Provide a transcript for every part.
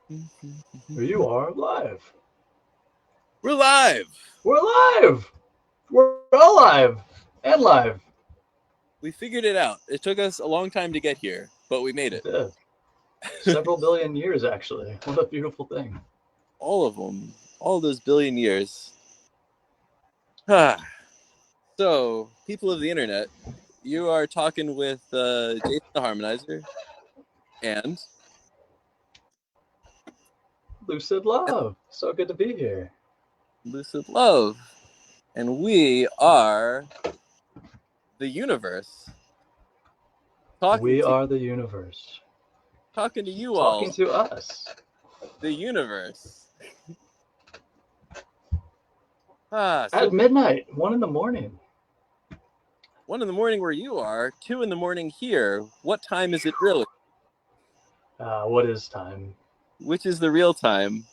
You are live. We're live. We're live. We're alive and live. We figured it out. It took us a long time to get here, but we made It it. did. Several billion years, actually. What a beautiful thing. All of them. All those billion years. So, people of the internet, you are talking with Jason the Harmonizer and Lucid love. So good to be here. Lucid Love. And we are the universe. We are the universe. Talking to you Talking all, to us. the universe. So At midnight, 1 in the morning. 1 in the morning where you are, 2 in the morning here. What time is it really? What is time? Which is the real time?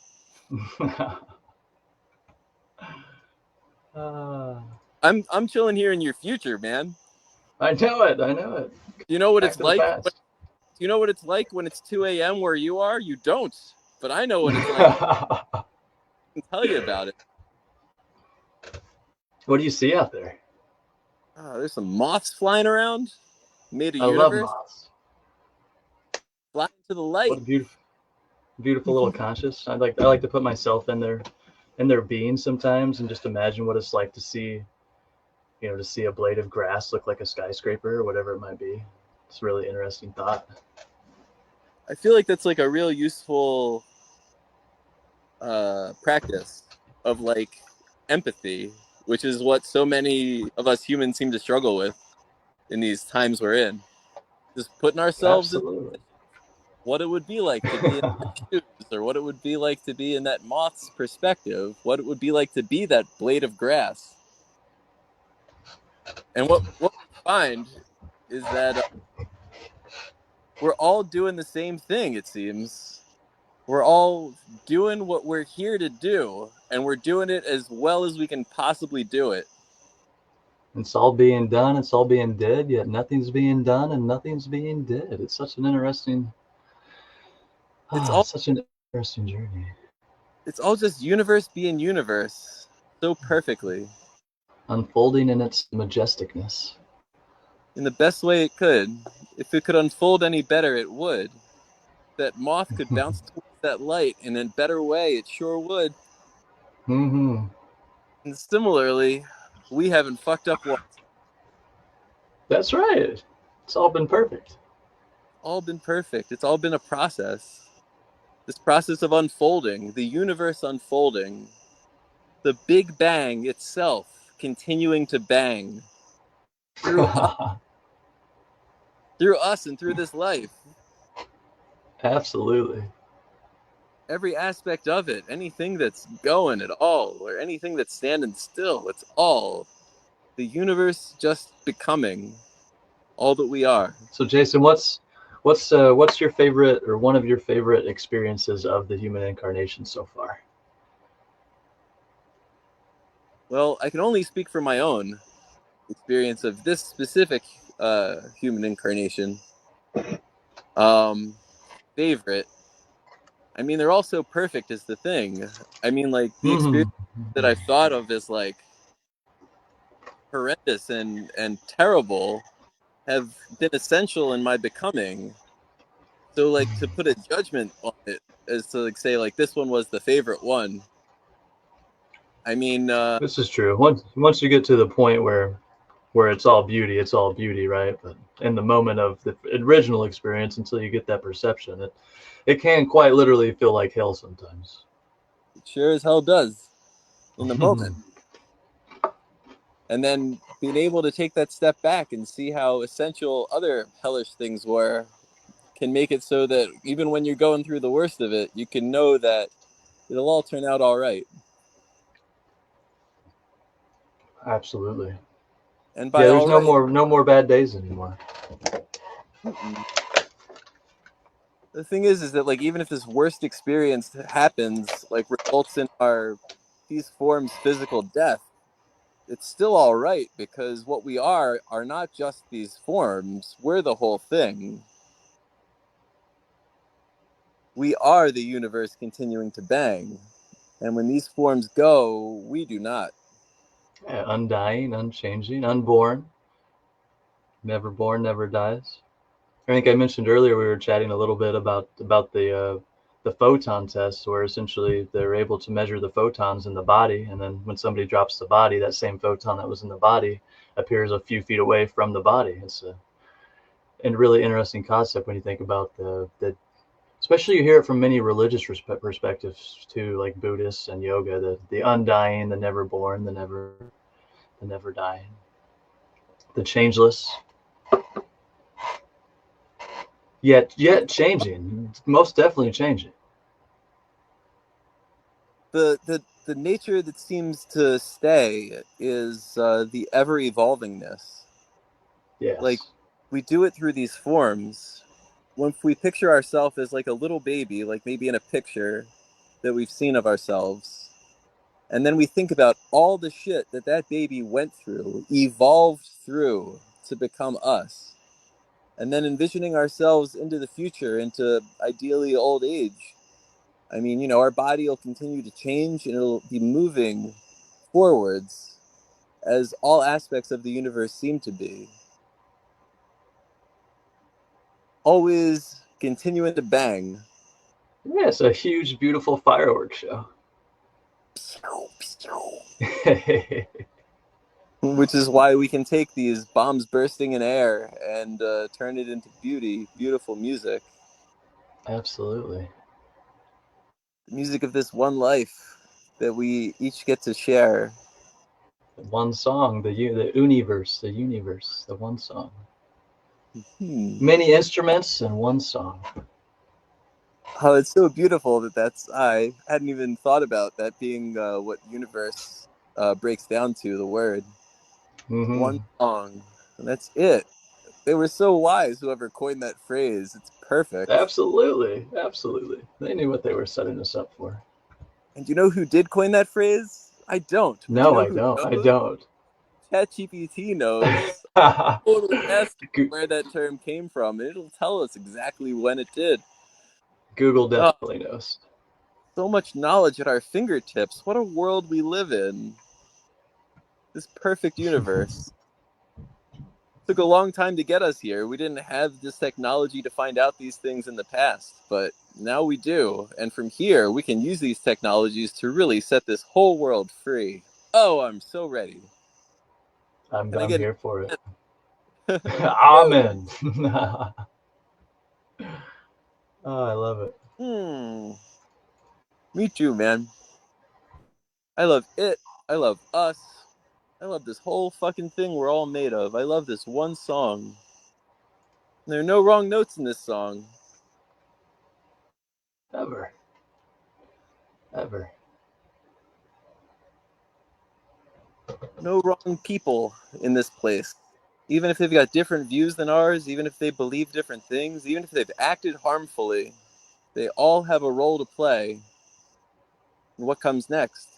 uh, I'm chilling here in your future, man. I know it. I know it. You know what Back it's to the like? past. You know what it's like when it's 2 a.m. where you are? You don't. But I know what it's like. I can tell you about it. What do you see out there? There's some moths flying around. Made a I love universe. moths. Flying to the What light. a beautiful little conscious. I like to put myself in their being sometimes and just imagine what it's like to see, to see a blade of grass look like a skyscraper or whatever it might be. It's a really interesting thought. I feel like that's like a real useful practice of like empathy, which is what so many of us humans seem to struggle with in these times we're in. Just putting ourselves in Absolutely. what it would be like to be in their shoes, or what it would be like to be in that moth's perspective, what it would be like to be that blade of grass. And what we find is that we're all doing the same thing, it seems. We're all doing what we're here to do, and we're doing it as well as we can possibly do it. It's all being done, it's all being did, yet nothing's being done and nothing's being did. It's such an interesting It's all such an interesting journey. it's all just universe being universe so perfectly Unfolding in its majesticness. in the best way it could. If it could unfold any better, it would. That moth could bounce towards that light in a better way, it sure would. Mm-hmm. And similarly, we haven't fucked up once. That's right. It's all been perfect. All been perfect. It's all been a process. This process of unfolding, the universe unfolding, the Big Bang itself continuing to bang through us and through this life. Absolutely. Every aspect of it, anything that's going at all, or anything that's standing still, it's all the universe just becoming all that we are. So, Jason, what's your favorite or one of your favorite experiences of the human incarnation so far? Well, I can only speak for my own experience of this specific human incarnation. Favorite. I mean, they're all so perfect is the thing. I mean, like the Hmm. experience that I've thought of as like horrendous and terrible have been essential in my becoming. So, like, to put a judgment on it as to like say like this one was the favorite one. I mean, This is true. Once you get to the point where it's all beauty, right? But in the moment of the original experience, until you get that perception, it can quite literally feel like hell sometimes. it sure as hell does in the moment. And then being able to take that step back and see how essential other hellish things were can make it so that even when you're going through the worst of it, you can know that it'll all turn out all right. Absolutely. And Yeah, by there's all right, no more bad days anymore. mm-mm. The thing is that like even if this worst experience happens, like results in our these forms physical death, it's still all right because what we are not just these forms. We're the whole thing. We are the universe continuing to bang. And when these forms go, we do not. Yeah, undying, unchanging, unborn, never born, never dies. I think I mentioned earlier we were chatting a little bit about the photon test, where essentially they're able to measure the photons in the body, and then when somebody drops the body, that same photon that was in the body appears a few feet away from the body. It's a really interesting concept when you think about the especially you hear it from many religious perspectives too, like Buddhists and yoga, the undying, the never born, the never dying, the changeless, yet changing, most definitely changing. The nature that seems to stay is the ever evolvingness. Like, Yes. we do it through these forms. Once we picture ourselves as like a little baby, like maybe in a picture that we've seen of ourselves, and then we think about all the shit that that baby went through, evolved through to become us, and then envisioning ourselves into the future, into ideally old age. I mean, you know, our body will continue to change and it'll be moving forwards as all aspects of the universe seem to be. Always continuing to bang. Yeah, it's a huge, beautiful fireworks show. Which is why we can take these bombs bursting in air and turn it into beautiful music. Absolutely. The music of this one life that we each get to share. One song, the universe, the one song. Hmm. Many instruments and one song. Oh, it's so beautiful I hadn't even thought about that being what universe breaks down to, the word. Hmm. One song. And that's it. They were so wise, whoever coined that phrase. It's perfect. Absolutely, absolutely. They knew what they were setting us up for. And you know who did coin that phrase? I don't. But you No, know I who don't. I knows? don't. ChatGPT knows. Totally ask it where that term came from, and it'll tell us exactly when it did. Google Oh, definitely knows. so much knowledge at our fingertips. What a world we live in. This perfect universe. Took a long time to get us here. We didn't have this technology to find out these things in the past, but now we do. And from here, we can use these technologies to really set this whole world free. Oh, I'm so ready. Can I I'm get here for it. an Amen. Oh, I love it. Me too, man. I love it. I love us. I love this whole fucking thing we're all made of. I love this one song. There are no wrong notes in this song. Ever, ever. No wrong people in this place. Even if they've got different views than ours, even if they believe different things, even if they've acted harmfully, they all have a role to play in what comes next.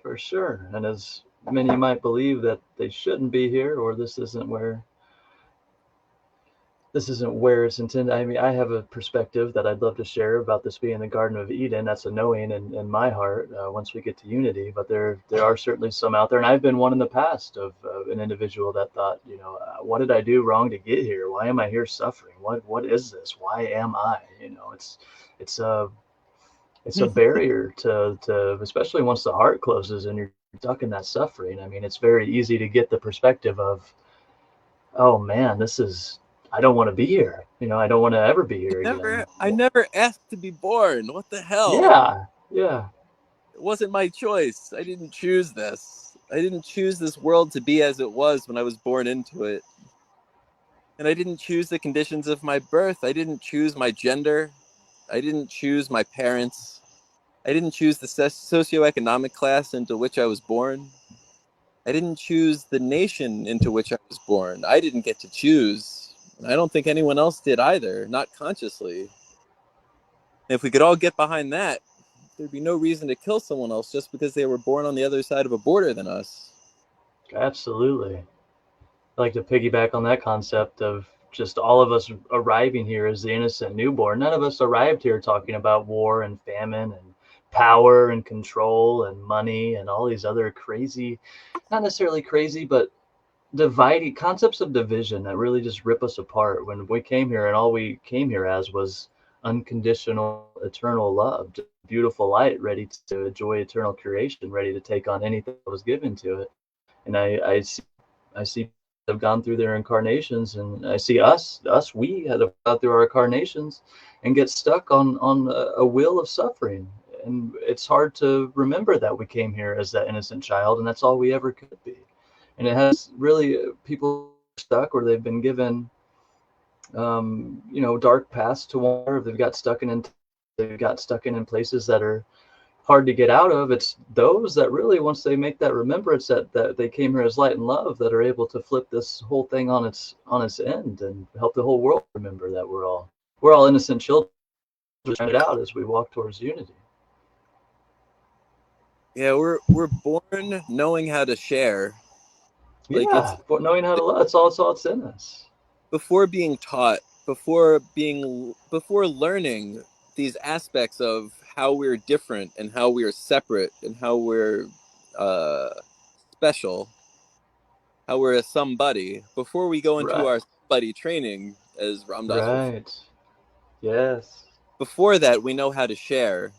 For sure. And as many might believe that they shouldn't be here, or this isn't where it's intended. I mean, I have a perspective that I'd love to share about this being the Garden of Eden. That's a knowing in my heart once we get to unity. But there are certainly some out there, and I've been one in the past of an individual that thought, what did I do wrong to get here? Why am I here suffering? What is this? Why am I? It's a it's a barrier to especially once the heart closes and you're stuck in that suffering. I mean, it's very easy to get the perspective of, oh man, this is I don't want to be here. I don't want to ever be here again. I never asked to be born. What the hell? Yeah, yeah, It wasn't my choice. I didn't choose this. I didn't choose this world to be as it was when I was born into it. And I didn't choose the conditions of my birth. I didn't choose my gender. I didn't choose my parents. I didn't choose the socioeconomic class into which I was born. I didn't choose the nation into which I was born. I didn't get to choose. I don't think anyone else did either, not consciously. If we could all get behind that, there'd be no reason to kill someone else just because they were born on the other side of a border than us. absolutely. I like to piggyback on that concept of just all of us arriving here as the innocent newborn. None of us arrived here talking about war and famine and power and control and money and all these other crazy, not necessarily crazy, but dividing concepts of division that really just rip us apart. When we came here, and all we came here as was unconditional eternal love, just beautiful light, ready to enjoy eternal creation, ready to take on anything that was given to it. And I see have gone through their incarnations, and I see we had to go through our incarnations and get stuck on a wheel of suffering. And it's hard to remember that we came here as that innocent child, and that's all we ever could be. And it has really people stuck, or they've been given dark paths to wander. They've got stuck in places that are hard to get out of. It's those that really, once they make that remembrance that they came here as light and love, that are able to flip this whole thing on its end and help the whole world remember that we're all innocent children trying it out as we walk towards unity. Yeah, we're born knowing how to share. Like it's Yeah, but knowing how to love, it's in us. before being taught, before learning these aspects of how we're different and how we're separate and how we're uh, special, how we're a somebody. Before we go into Right, our somebody training, as Ramdas referred, right. Yes. before that we know how to share,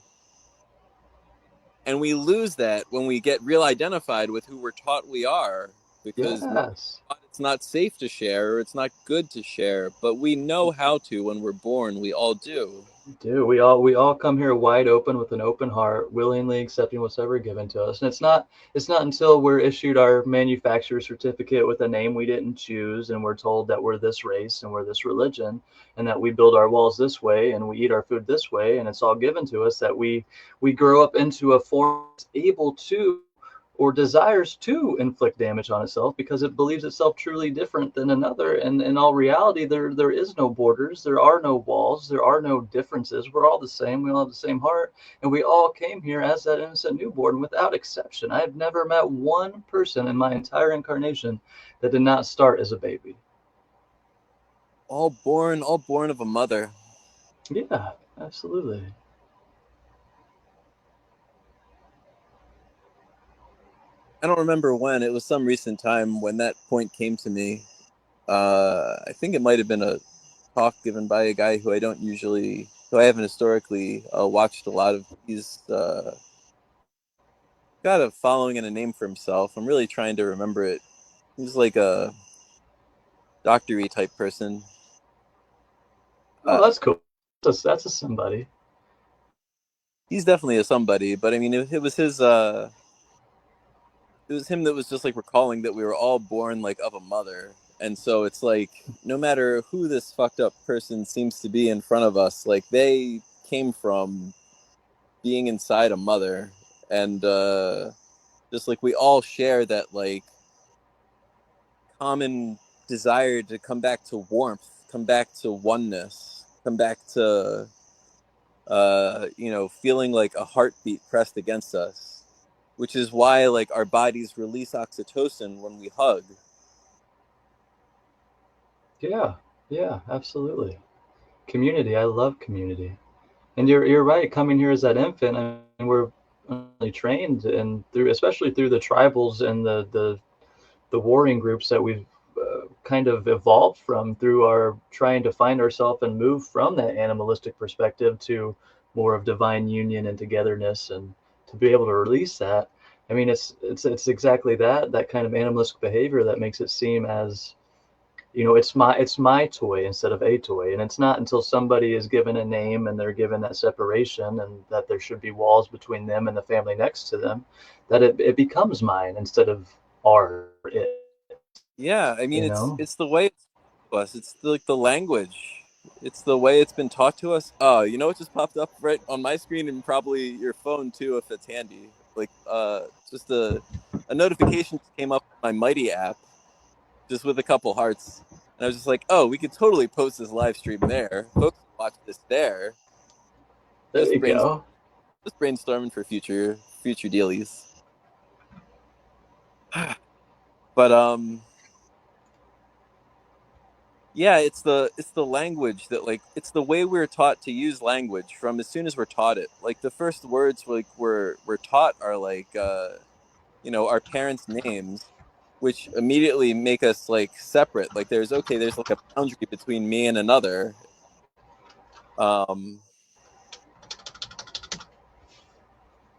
and we lose that when we get real identified with who we're taught we are, because maybe Yes. it's not safe to share or it's not good to share, but we know how to when we're born. We all do. Do we all come here wide open with an open heart, willingly accepting what's ever given to us. And it's not until we're issued our manufacturer certificate with a name we didn't choose, and we're told that we're this race and we're this religion, and that we build our walls this way and we eat our food this way, and it's all given to us, that we grow up into a form that's able to, or desires to, inflict damage on itself because it believes itself truly different than another. And in all reality, there is no borders, there are no walls, there are no differences. We're all the same. We all have the same heart, and we all came here as that innocent newborn without exception. I've never met one person in my entire incarnation that did not start as a baby. All born of a mother. Yeah, absolutely. I don't remember when. It was some recent time when that point came to me. I think it might have been a talk given by a guy who I haven't historically watched a lot of. He's got a following and a name for himself. I'm really trying to remember it. He's like a doctory type person. Oh, Uh, that's cool. That's a somebody. he's definitely a somebody, but I mean, it was his. It was him that was just like recalling that we were all born like of a mother, and so it's like no matter who this fucked up person seems to be in front of us, like they came from being inside a mother, and just like we all share that like common desire to come back to warmth, come back to oneness, come back to feeling like a heartbeat pressed against us, which is why like our bodies release oxytocin when we hug. Yeah, yeah, absolutely. Community. I love community. And you're right. Coming here as that infant, and we're really trained, and through, especially through the tribals and the warring groups that we've kind of evolved from through our trying to find ourselves and move from that animalistic perspective to more of divine union and togetherness, and to be able to release that. I mean, it's exactly that kind of animalistic behavior that makes it seem as, it's my toy instead of a toy. And it's not until somebody is given a name and they're given that separation, and that there should be walls between them and the family next to them, that it becomes mine instead of our it. Yeah, I mean you it's know it's the way it's taught to us. It's like the language. It's the way it's been taught to us. Oh, you know what just popped up right on my screen and probably your phone too if it's handy. Like just a notification came up on my Mighty app just with a couple hearts. And I was just like, "Oh, we could totally post this live stream there. Folks can watch this there." there Just you brain go. just brainstorming for future dealies. But Yeah, it's the language that, like, it's the way we're taught to use language from as soon as we're taught it. Like the first words we're taught are like our parents' names, which immediately make us like separate. Like there's like a boundary between me and another. Um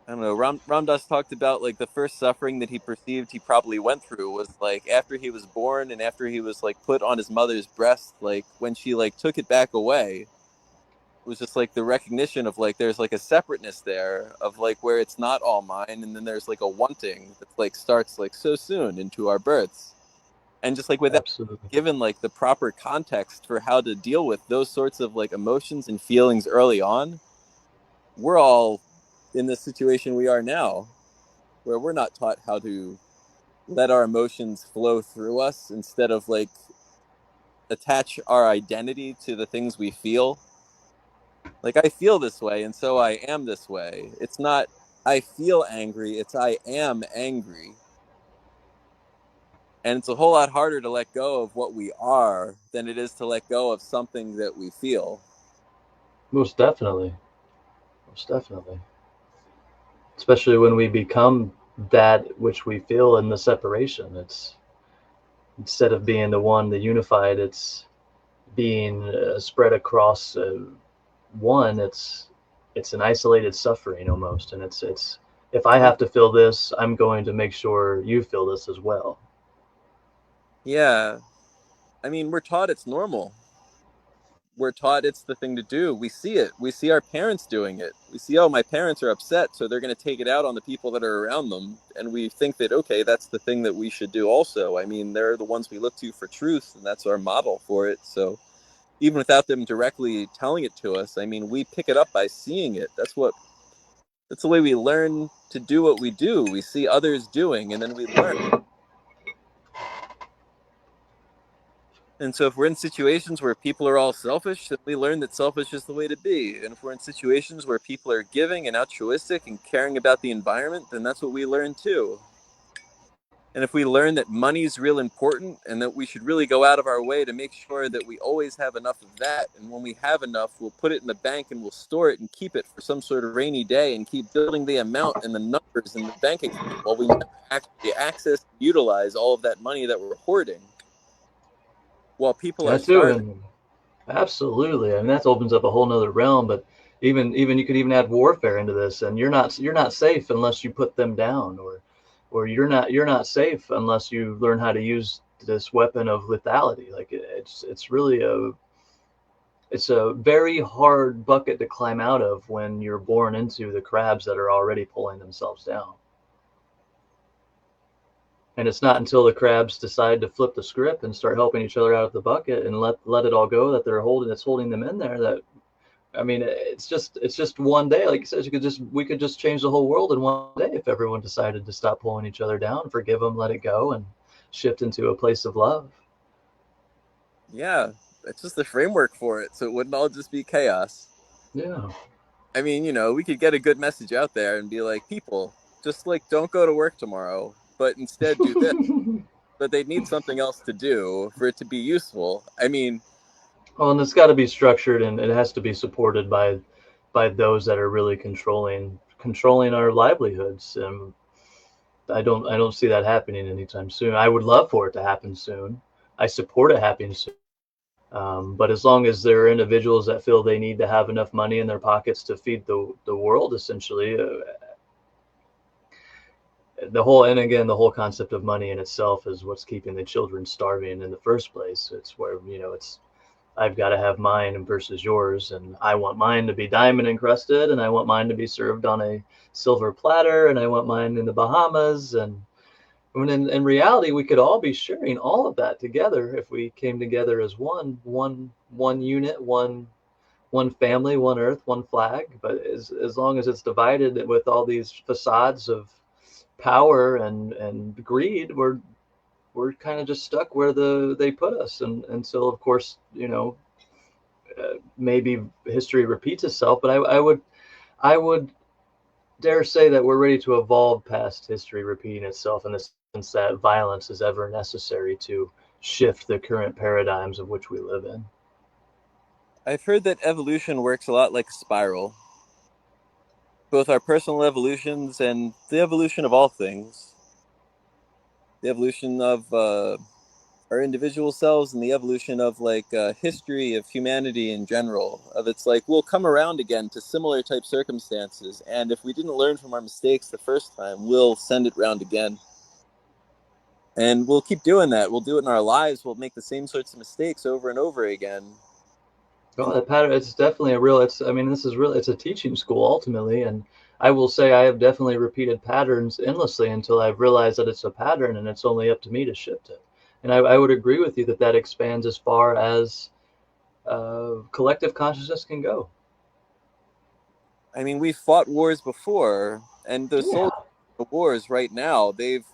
I don't know. Ram Dass talked about like the first suffering that he perceived he probably went through was like after he was born and after he was like put on his mother's breast, like when she like took it back away. It was just like the recognition of like there's like a separateness there of like where it's not all mine, and then there's like a wanting that like starts like so soon into our births, and just like without Absolutely. given like the proper context for how to deal with those sorts of like emotions and feelings early on, we're all in this situation we are now, where we're not taught how to let our emotions flow through us instead of like attach our identity to the things we feel. Like I feel this way and so I am this way. It's not I feel angry, it's I am angry. And it's a whole lot harder to let go of what we are than it is to let go of something that we feel. Most definitely. Most definitely. Especially when we become that which we feel in the separation. It's instead of being the one, the unified, it's being spread across one. It's an isolated suffering almost, and it's if I have to feel this, I'm going to make sure you feel this as well. Yeah. I mean, we're taught it's normal. We're taught it's the thing to do. We see it. We see our parents doing it. We see, oh, my parents are upset, so they're going to take it out on the people that are around them. And we think that, okay, that's the thing that we should do also. I mean, they're the ones we look to for truth, and that's our model for it. So even without them directly telling it to us, I mean, we pick it up by seeing it. That's the way we learn to do what we do. We see others doing, and then we learn. And so if we're in situations where people are all selfish, then we learn that selfish is the way to be. And if we're in situations where people are giving and altruistic and caring about the environment, then that's what we learn too. And if we learn that money is real important and that we should really go out of our way to make sure that we always have enough of that, and when we have enough, we'll put it in the bank and we'll store it and keep it for some sort of rainy day and keep building the amount and the numbers in the bank account while we never actually access and utilize all of that money that we're hoarding while people are That too, starving. and absolutely. I mean, that opens up a whole nother realm. But even you could even add warfare into this, and you're not safe unless you put them down, or you're not safe unless you learn how to use this weapon of lethality. Like it's really a very hard bucket to climb out of when you're born into the crabs that are already pulling themselves down. And it's not until the crabs decide to flip the script and start helping each other out of the bucket and let it all go that it's holding them in there. That I mean, it's just one day. Like you said, we could just change the whole world in one day if everyone decided to stop pulling each other down, forgive them, let it go, and shift into a place of love. Yeah, that's just the framework for it. So it wouldn't all just be chaos. Yeah. I mean, we could get a good message out there and be like, people, just like don't go to work tomorrow, but instead do this. But they need something else to do for it to be useful. I mean, Well, and it's got to be structured, and it has to be supported by those that are really controlling our livelihoods. And I don't see that happening anytime soon. I would love for it to happen soon. I support it happening soon. But as long as there are individuals that feel they need to have enough money in their pockets to feed the world, essentially, the whole concept of money in itself is what's keeping the children starving in the first place. It's where, it's I've got to have mine versus yours, and I want mine to be diamond encrusted, and I want mine to be served on a silver platter, and I want mine in the Bahamas. And when in reality, we could all be sharing all of that together if we came together as one unit, one family, one earth, one flag. But as long as it's divided with all these facades of power and greed, we're kind of just stuck where they put us. And until, of course, maybe history repeats itself. But I would dare say that we're ready to evolve past history repeating itself in the sense that violence is ever necessary to shift the current paradigms of which we live in. I've heard that evolution works a lot like a spiral. Both our personal evolutions and the evolution of all things. The evolution of our individual selves and the evolution of history of humanity in general. Of it's like we'll come around again to similar type circumstances, and if we didn't learn from our mistakes the first time, we'll send it round again. And we'll keep doing that. We'll do it in our lives. We'll make the same sorts of mistakes over and over again. Oh, that pattern, it's definitely a real, I mean, this is really, it's a teaching school ultimately. And I will say I have definitely repeated patterns endlessly until I've realized that it's a pattern and it's only up to me to shift it. And I would agree with you that that expands as far as collective consciousness can go. I mean, we've fought wars before, and the Yeah, soldiers of the wars right now, they've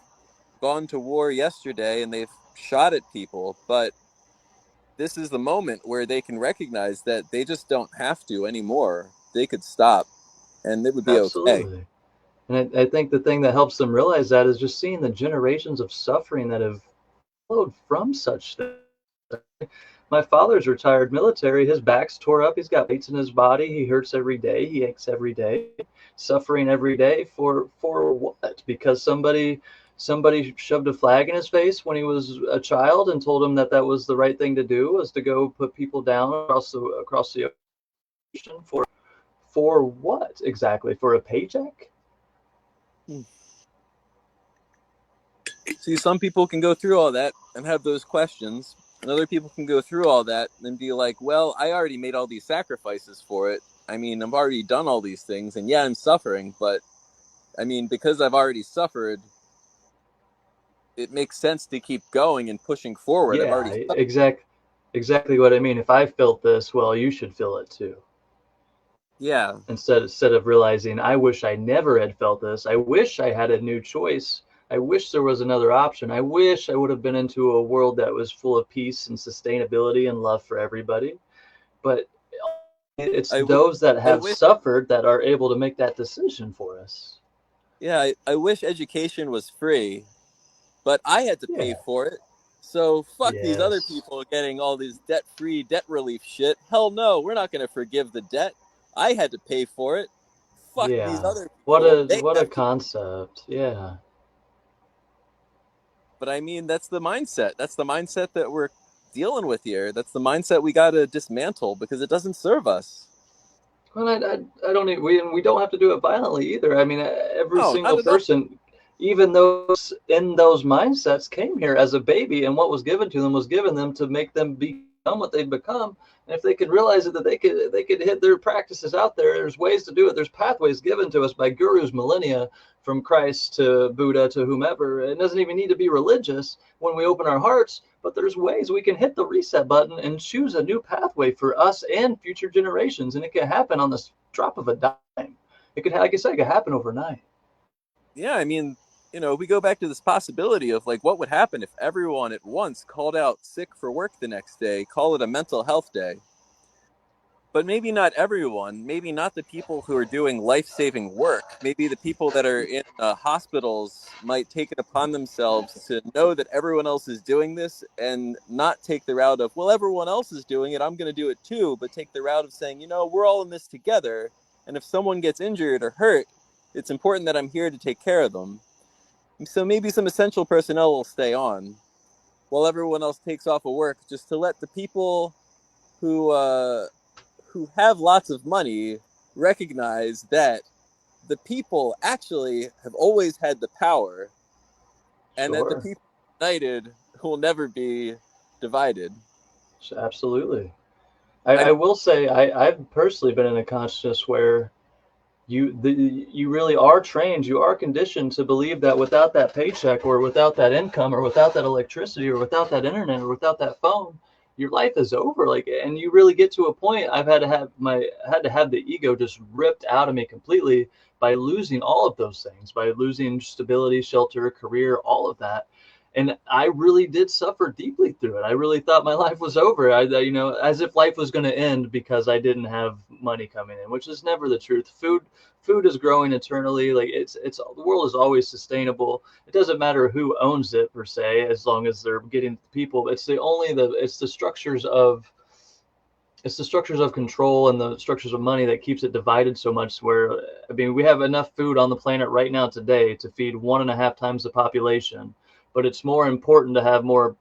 gone to war yesterday and they've shot at people, but this is the moment where they can recognize that they just don't have to anymore. They could stop and it would be okay. absolutely. And I think the thing that helps them realize that is just seeing the generations of suffering that have flowed from such things. My father's retired military. His back's tore up. He's got weights in his body. He hurts every day. He aches every day, suffering every day for what? Because somebody shoved a flag in his face when he was a child and told him that that was the right thing to do, was to go put people down across the ocean for what exactly? For a paycheck? See, some people can go through all that and have those questions, and other people can go through all that and be like, well, I already made all these sacrifices for it. I mean, I've already done all these things, and yeah, I'm suffering, but I mean, because I've already suffered, it makes sense to keep going and pushing forward. I've Yeah, already suffered. exactly what I mean. If I felt this, well, you should feel it too. Yeah, Instead of realizing, I wish I never had felt this. I wish I had a new choice. I wish there was another option. I wish I would have been into a world that was full of peace and sustainability and love for everybody. But it's I, w- those that I have wish, suffered that are able to make that decision for us. yeah, I wish education was free, but I had to pay Yeah. for it. So fuck these other Yes. people getting all this debt-free debt relief shit. Hell no, we're not going to forgive the debt. I had to pay for it. Fuck these Yeah. other people. They What a have to. concept. Yeah. But I mean, that's the mindset. That's the mindset that we're dealing with here. That's the mindset we got to dismantle because it doesn't serve us. Well, I don't need, we don't have to do it violently either. I mean, every No, not single at all. person, even those in those mindsets, came here as a baby, and what was given to them was given them to make them become what they've become. And if they could realize it, that they could hit their practices out there. There's ways to do it. There's pathways given to us by gurus, millennia, from Christ to Buddha to whomever. It doesn't even need to be religious when we open our hearts, but there's ways we can hit the reset button and choose a new pathway for us and future generations. And it can happen on the drop of a dime. It could, like I said, it could happen overnight. Yeah, I mean, we go back to this possibility of like what would happen if everyone at once called out sick for work the next day, call it a mental health day. But maybe not everyone, maybe not the people who are doing life-saving work. Maybe the people that are in hospitals might take it upon themselves to know that everyone else is doing this and not take the route of, well, everyone else is doing it, I'm going to do it too, but take the route of saying, we're all in this together, and if someone gets injured or hurt, it's important that I'm here to take care of them. So maybe some essential personnel will stay on while everyone else takes off of work, just to let the people who who have lots of money recognize that the people actually have always had the power, and that the Sure. people united will never be divided. Absolutely. I I will say I've personally been in a consciousness where you really are trained, you are conditioned to believe that without that paycheck or without that income or without that electricity or without that internet or without that phone, your life is over. Like, and you really get to a point, I've had to have the ego just ripped out of me completely by losing all of those things, by losing stability, shelter, career, all of that. And I really did suffer deeply through it. I really thought my life was over. As if life was going to end because I didn't have money coming in, which is never the truth. Food is growing eternally. Like it's the world is always sustainable. It doesn't matter who owns it per se, as long as they're getting people. It's the structures of control and the structures of money that keeps it divided so much. Where, I mean, we have enough food on the planet right now today to feed 1.5 times the population, but it's more important to have more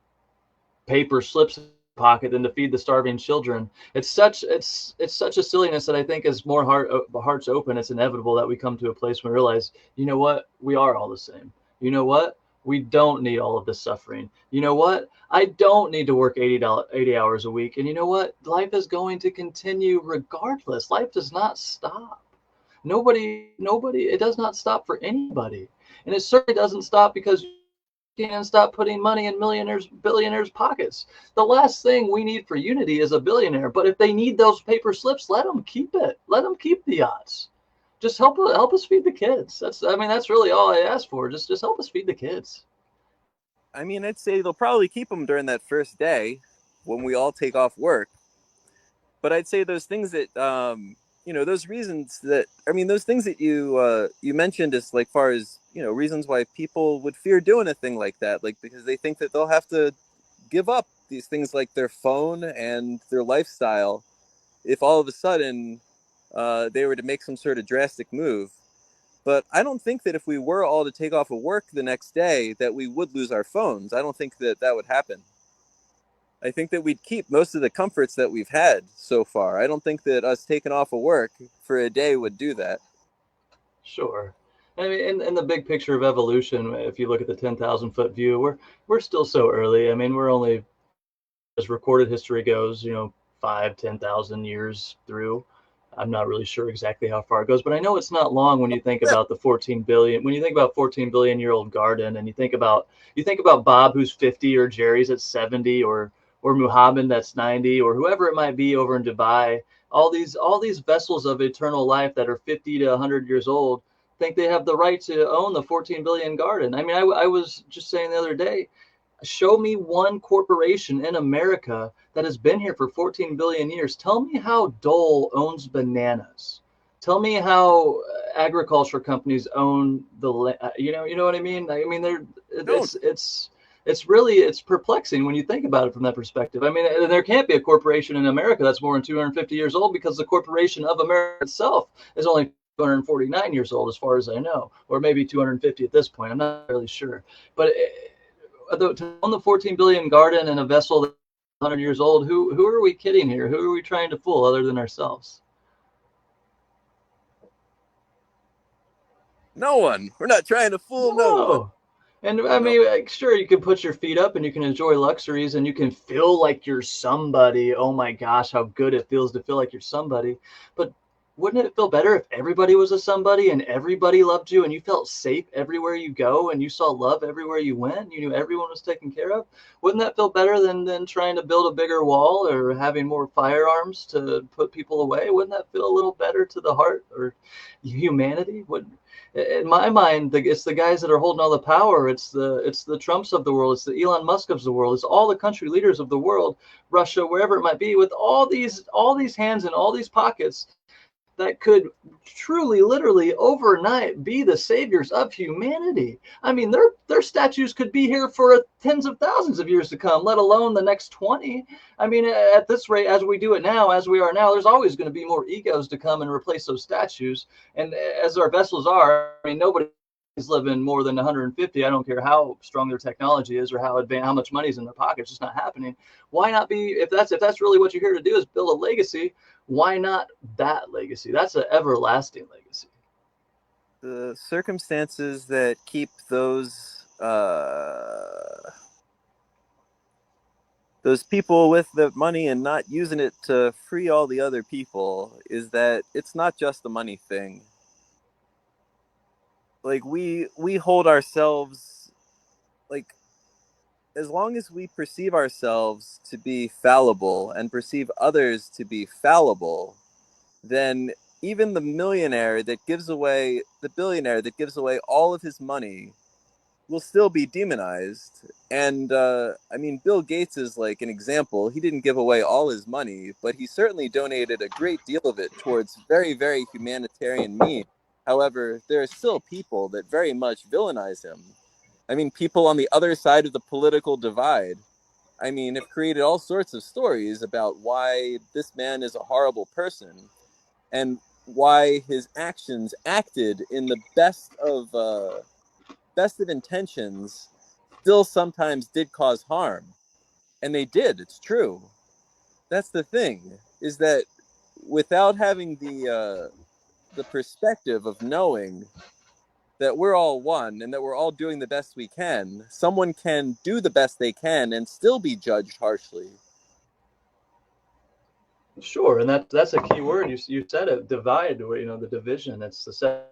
paper slips in your pocket than to feed the starving children. It's such a silliness that I think as more hearts open, it's inevitable that we come to a place where we realize, you know what, we are all the same. You know what, we don't need all of this suffering. You know what, I don't need to work 80 hours a week. And you know what, life is going to continue regardless. Life does not stop. Nobody, it does not stop for anybody. And it certainly doesn't stop because and stop putting money in billionaires' pockets. The last thing we need for unity is a billionaire. But if they need those paper slips, let them keep it. Let them keep the yachts. Just help us feed the kids. That's really all I ask for. Just help us feed the kids. I mean, I'd say they'll probably keep them during that first day when we all take off work. But I'd say those things that those reasons that those things that you mentioned as like far as reasons why people would fear doing a thing like that, like because they think that they'll have to give up these things like their phone and their lifestyle if all of a sudden they were to make some sort of drastic move. But I don't think that if we were all to take off of work the next day that we would lose our phones. I don't think that that would happen. I think that we'd keep most of the comforts that we've had so far. I don't think that us taking off of work for a day would do that. Sure. I mean, in the big picture of evolution, if you look at the 10,000 foot view, we're still so early. I mean, we're only, as recorded history goes, 5, 10,000 years through. I'm not really sure exactly how far it goes, but I know it's not long when you think about the 14 billion. When you think about 14 billion-year-old garden, and you think about Bob who's 50, or Jerry's at 70, or Muhammad that's 90, or whoever it might be over in Dubai. All these vessels of eternal life that are 50 to 100 years old think they have the right to own the 14 billion garden. I mean, I was just saying the other day, show me one corporation in America that has been here for 14 billion years. Tell me how Dole owns bananas. Tell me how agriculture companies own you know what I mean? I mean, Don't. it's perplexing when you think about it from that perspective. I mean, there can't be a corporation in America that's more than 250 years old, because the corporation of America itself is only 249 years old, as far as I know, or maybe 250 at this point. I'm not really sure, but to own the 14 billion garden and a vessel that's 100 years old, who are we kidding here? Who are we trying to fool other than ourselves? No one. We're not trying to fool no one. No. And I No. mean, like, sure, you can put your feet up and you can enjoy luxuries and you can feel like you're somebody. Oh my gosh, how good it feels to feel like you're somebody. But wouldn't it feel better if everybody was a somebody and everybody loved you and you felt safe everywhere you go and you saw love everywhere you went? You knew everyone was taken care of. Wouldn't that feel better than trying to build a bigger wall or having more firearms to put people away? Wouldn't that feel a little better to the heart or humanity? Would In my mind, it's the guys that are holding all the power. It's the Trumps of the world. It's the Elon Musk of the world. It's all the country leaders of the world, Russia, wherever it might be, with all these hands in all these pockets that could truly, literally, overnight be the saviors of humanity. I mean, their statues could be here for tens of thousands of years to come, let alone the next 20. I mean, at this rate, as we do it now, as we are now, there's always going to be more egos to come and replace those statues. And as our vessels are, I mean, nobody is living more than 150. I don't care how strong their technology is or how advanced, how much money's in their pocket. It's just not happening. Why not be, if that's really what you're here to do, is build a legacy? Why not that legacy? That's an everlasting legacy. The circumstances that keep those people with the money and not using it to free all the other people is that it's not just the money thing. Like we hold ourselves, like, as long as we perceive ourselves to be fallible and perceive others to be fallible, then even the billionaire that gives away all of his money will still be demonized. And I mean, Bill Gates is like an example. He didn't give away all his money, but he certainly donated a great deal of it towards very, very humanitarian means. However, there are still people that very much villainize him. I mean, people on the other side of the political divide, I mean, have created all sorts of stories about why this man is a horrible person and why his actions acted in the best of intentions still sometimes did cause harm. And they did, it's true. That's the thing, is that without having the perspective of knowing that we're all one and that we're all doing the best we can, someone can do the best they can and still be judged harshly. Sure, and that's a key word. You said it. Divide. The division. It's the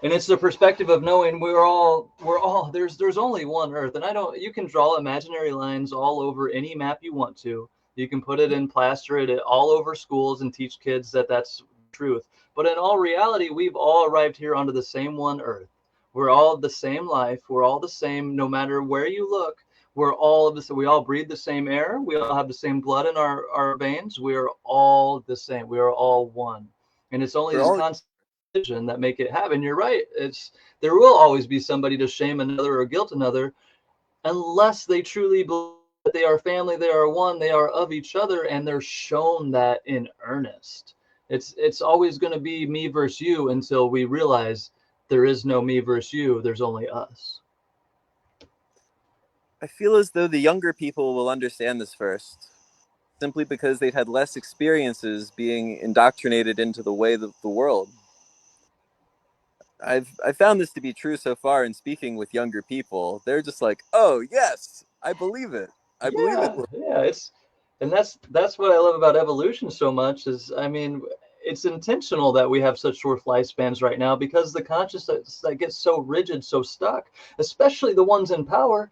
and it's the perspective of knowing we're all there's only one Earth, and I don't. You can draw imaginary lines all over any map you want to. You can put it in plaster it all over schools and teach kids that that's truth. But in all reality, we've all arrived here onto the same one Earth. We're all the same life. We're all the same, no matter where you look. We're all of this. We all breathe the same air. We all have the same blood in our veins. We are all the same. We are all one. And it's only We're this all constant that make it happen. You're right. It's there will always be somebody to shame another or guilt another, unless they truly believe that they are family, they are one, they are of each other, and they're shown that in earnest. It's always going to be me versus you until we realize there is no me versus you. There's only us. I feel as though the younger people will understand this first, simply because they've had less experiences being indoctrinated into the way of the world. I found this to be true so far in speaking with younger people. They're just like, "Oh yes, I believe it. I believe it." Yeah. And that's what I love about evolution so much is, I mean, it's intentional that we have such short lifespans right now because the consciousness that gets so rigid, so stuck, especially the ones in power.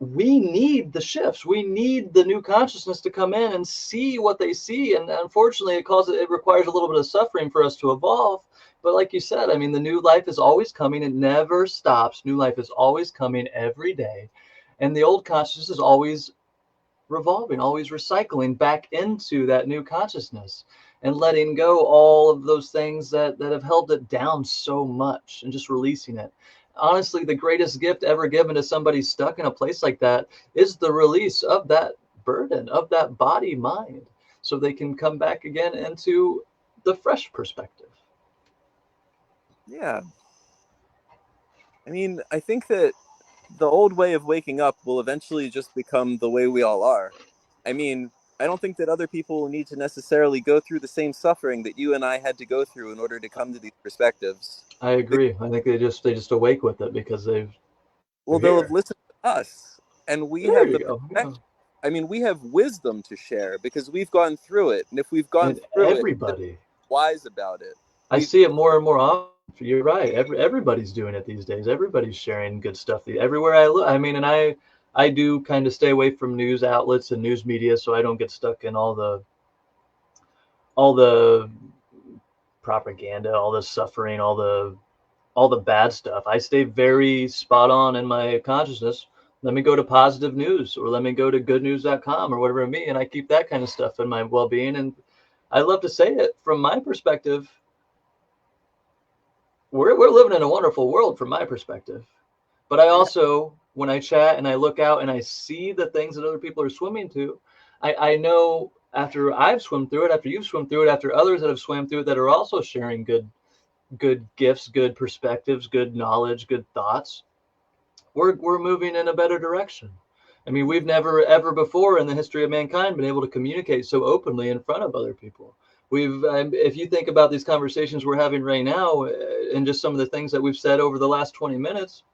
We need the shifts. We need the new consciousness to come in and see what they see. And unfortunately, it requires a little bit of suffering for us to evolve. But like you said, I mean, the new life is always coming. It never stops. New life is always coming every day. And the old consciousness is always revolving, always recycling back into that new consciousness and letting go all of those things that have held it down so much and just releasing it. Honestly, the greatest gift ever given to somebody stuck in a place like that is the release of that burden, of that body mind, so they can come back again into the fresh perspective. Yeah. I mean, I think that the old way of waking up will eventually just become the way we all are. I mean, I don't think that other people will need to necessarily go through the same suffering that you and I had to go through in order to come to these perspectives. I agree. I think they just awake with it because they're Well, they'll have here. listened to us, and we There have you the go. Yeah. perspective. I mean, we have wisdom to share because we've gone through it, and if we've gone And through it, everybody, wise about it. I We see it more and more often. You're right. Everybody's doing it these days. Everybody's sharing good stuff everywhere I look. I mean, and I do kind of stay away from news outlets and news media, so I don't get stuck in all the propaganda, all the suffering, all the bad stuff. I stay very spot on in my consciousness. Let me go to positive news, or let me go to goodnews.com or whatever it may be, and I keep that kind of stuff in my well-being. And I love to say it from my perspective. We're living in a wonderful world from my perspective. But I yeah, also, when I chat and I look out and I see the things that other people are swimming to, I know after I've swum through it, after you've swum through it, after others that have swam through it that are also sharing good gifts, good perspectives, good knowledge, good thoughts, we're moving in a better direction. I mean, we've never ever before in the history of mankind been able to communicate so openly in front of other people. If you think about these conversations we're having right now, and just some of the things that we've said over the last 20 minutes,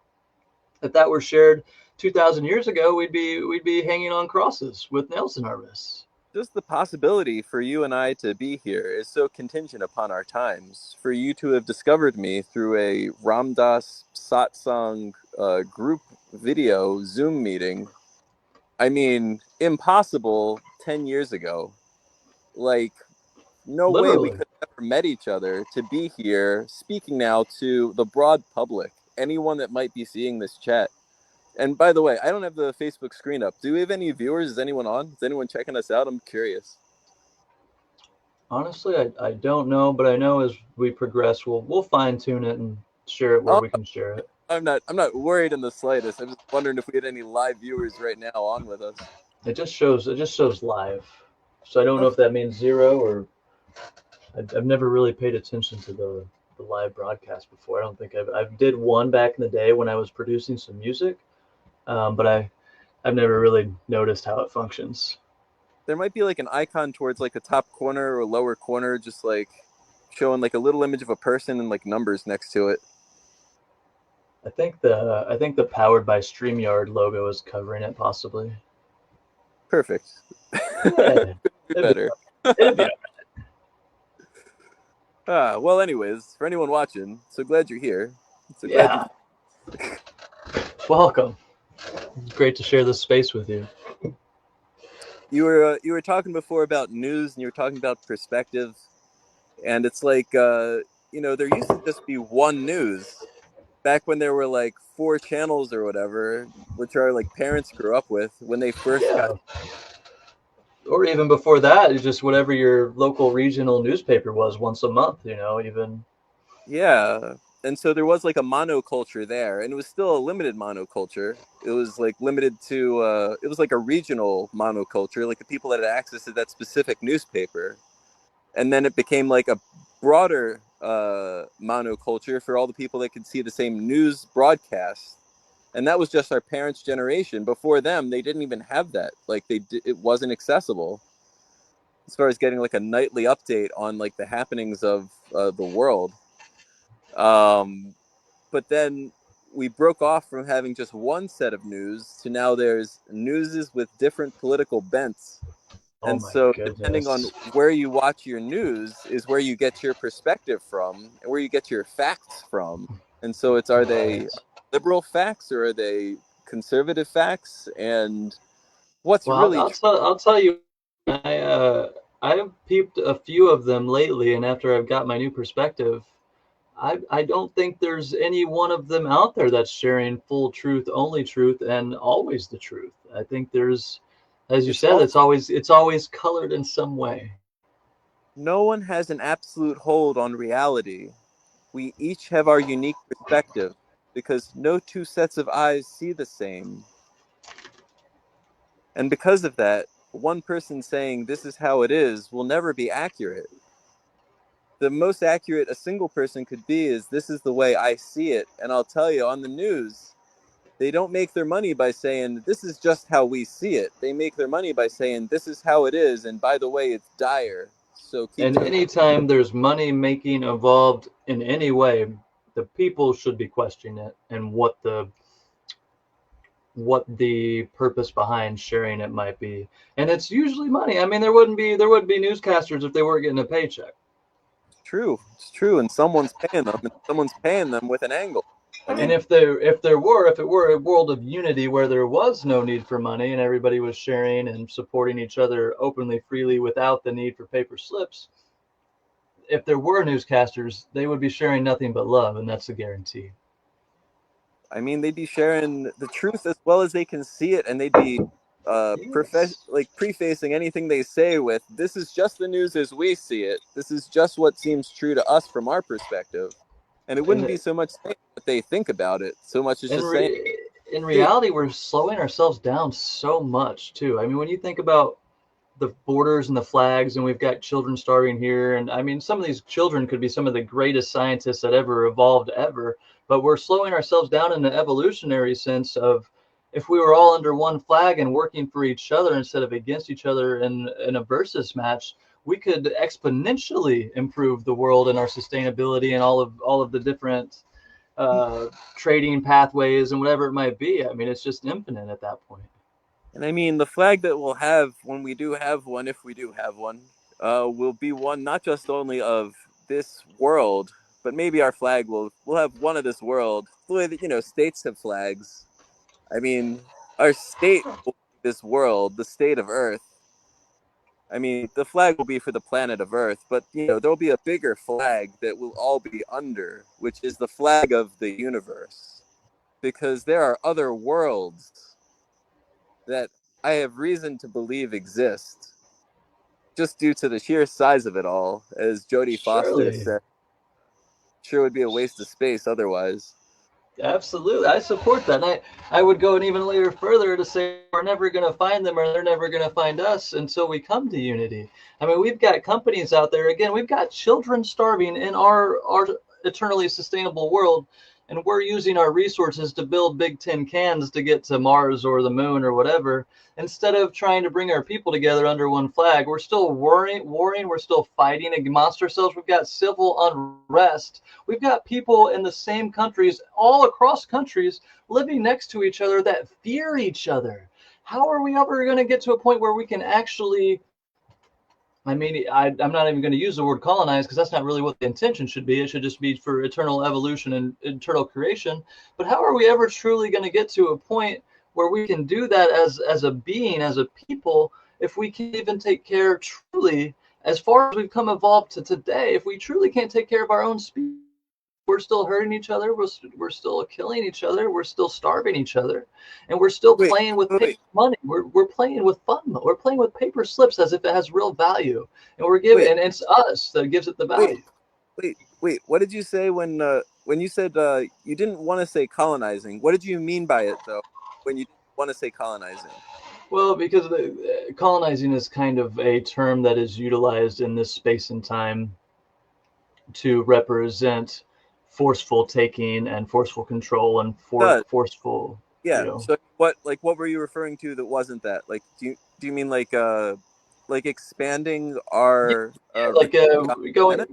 if that were shared 2,000 years ago, we'd be hanging on crosses with nails in our wrists. just the possibility for you and I to be here is so contingent upon our times. For you to have discovered me through a Ramdas satsang group video Zoom meeting, I mean, impossible 10 years ago. Like, no way we Literally. could have ever met each other to be here speaking now to the broad public. anyone that might be seeing this chat. And by the way, I don't have the Facebook screen up. Do we have any viewers? Is anyone on? Is anyone checking us out? I'm curious. Honestly, I don't know, but I know as we progress, we'll fine tune it and share it where Oh, we can share it. I'm not worried in the slightest. I'm just wondering if we had any live viewers right now on with us. It just shows live. So I don't know Okay. if that means zero or I've never really paid attention to the live broadcast before. I don't think I did one back in the day when I was producing some music, but I've never really noticed how it functions. There might be like an icon towards like the top corner or lower corner, just like showing like a little image of a person and like numbers next to it. I think the powered by StreamYard logo is covering it possibly. Perfect. Yeah, Be it'd be better. it'd be Well, anyways, for anyone watching, so glad you're here. So glad you. yeah. Welcome. It's great to share this space with you. You were talking before about news, and you were talking about perspective, and it's like there used to just be one news back when there were like four channels or whatever, which our like parents grew up with when they first got. Yeah. Or even before that, it's just whatever your local regional newspaper was once a month, even. Yeah. And so there was like a monoculture there, and it was still a limited monoculture. It was like limited to it was like a regional monoculture, like the people that had access to that specific newspaper. And then it became like a broader monoculture for all the people that could see the same news broadcast. And that was just our parents' generation. Before them, they didn't even have that. Like it wasn't accessible as far as getting like a nightly update on like the happenings of the world. Um, but then we broke off from having just one set of news to now there's newses with different political bents. Oh And my so depending on goodness. where you watch your news is where you get your perspective from and where you get your facts from. And so it's, are they Right. liberal facts or are they conservative facts? And what's Well, I'll, really I'll true? tell I'll tell you, I've peeped a few of them lately, and after I've got my new perspective, I don't think there's any one of them out there that's sharing full truth, only truth, and always the truth. I think there's, as you It's said, all, it's always colored in some way. no one has an absolute hold on reality. We each have our unique perspective because no two sets of eyes see the same. And because of that, one person saying this is how it is will never be accurate. The most accurate a single person could be is this is the way I see it. And I'll tell you, on the news, they don't make their money by saying this is just how we see it. They make their money by saying this is how it is. And by the way, it's dire. So keep And tuning. anytime there's money making involved in any way, the people should be questioning it and what the purpose behind sharing it might be. And it's usually money. I mean, there wouldn't be newscasters if they weren't getting a paycheck. It's true. It's true. And someone's paying them, and someone's paying them with an angle. I And mean, if it were a world of unity where there was no need for money and everybody was sharing and supporting each other openly, freely, without the need for paper slips, if there were newscasters, they would be sharing nothing but love, and that's a guarantee. they'd be sharing the truth as well as they can see it, and they'd be Yes. like prefacing anything they say with, "This is just the news as we see it. This is just what seems true to us from our perspective." And it wouldn't And be so much saying what they think about it, so much as in just saying, re- in "Hey, reality, we're slowing ourselves down so much too. I mean, when you think about the borders and the flags, and we've got children starving here, and I mean, some of these children could be some of the greatest scientists that ever evolved ever, but we're slowing ourselves down in the evolutionary sense of if we were all under one flag and working for each other instead of against each other in a versus match, we could exponentially improve the world and our sustainability and all of the different uh, trading pathways and whatever it might be. I mean, it's just infinite at that point. And the flag that we'll have when we do have one, if we do have one, will be one not just only of this world, but maybe our flag will have one of this world. The way that states have flags. I mean, our state will be this world, the state of Earth, I mean, the flag will be for the planet of Earth, but there'll be a bigger flag that we'll all be under, which is the flag of the universe, because there are other worlds that I have reason to believe exist, just due to the sheer size of it all. As Jodie Foster Surely. said, sure would be a waste of space otherwise. Absolutely, I support that. And I would go an even layer further to say we're never going to find them, or they're never going to find us until we come to unity. I mean, we've got companies out there. Again, we've got children starving in our eternally sustainable world, and we're using our resources to build big tin cans to get to Mars or the moon or whatever. Instead of trying to bring our people together under one flag, we're still warring. We're still fighting amongst ourselves. We've got civil unrest. We've got people in the same countries, all across countries, living next to each other that fear each other. How are we ever going to get to a point where we can actually, I mean, I'm not even going to use the word colonize because that's not really what the intention should be. It should just be for eternal evolution and eternal creation. But how are we ever truly going to get to a point where we can do that as a being, as a people, if we can't even take care truly, as far as we've come evolved to today, if we truly can't take care of our own species? We're still hurting each other. We're still killing each other. We're still starving each other, and we're still Wait, playing with paper wait, money. We're playing with fun. We're playing with paper slips as if it has real value, and we're giving, wait, and it's us that gives it the wait, value. wait. What did you say when you said you didn't want to say colonizing? What did you mean by it though? When you didn't want to say colonizing? Well, because colonizing is kind of a term that is utilized in this space and time to represent forceful taking and forceful control and Uh, forceful, you yeah. know, So what were you referring to that wasn't that? Like do you mean like expanding yeah, our like reach beyond the planet?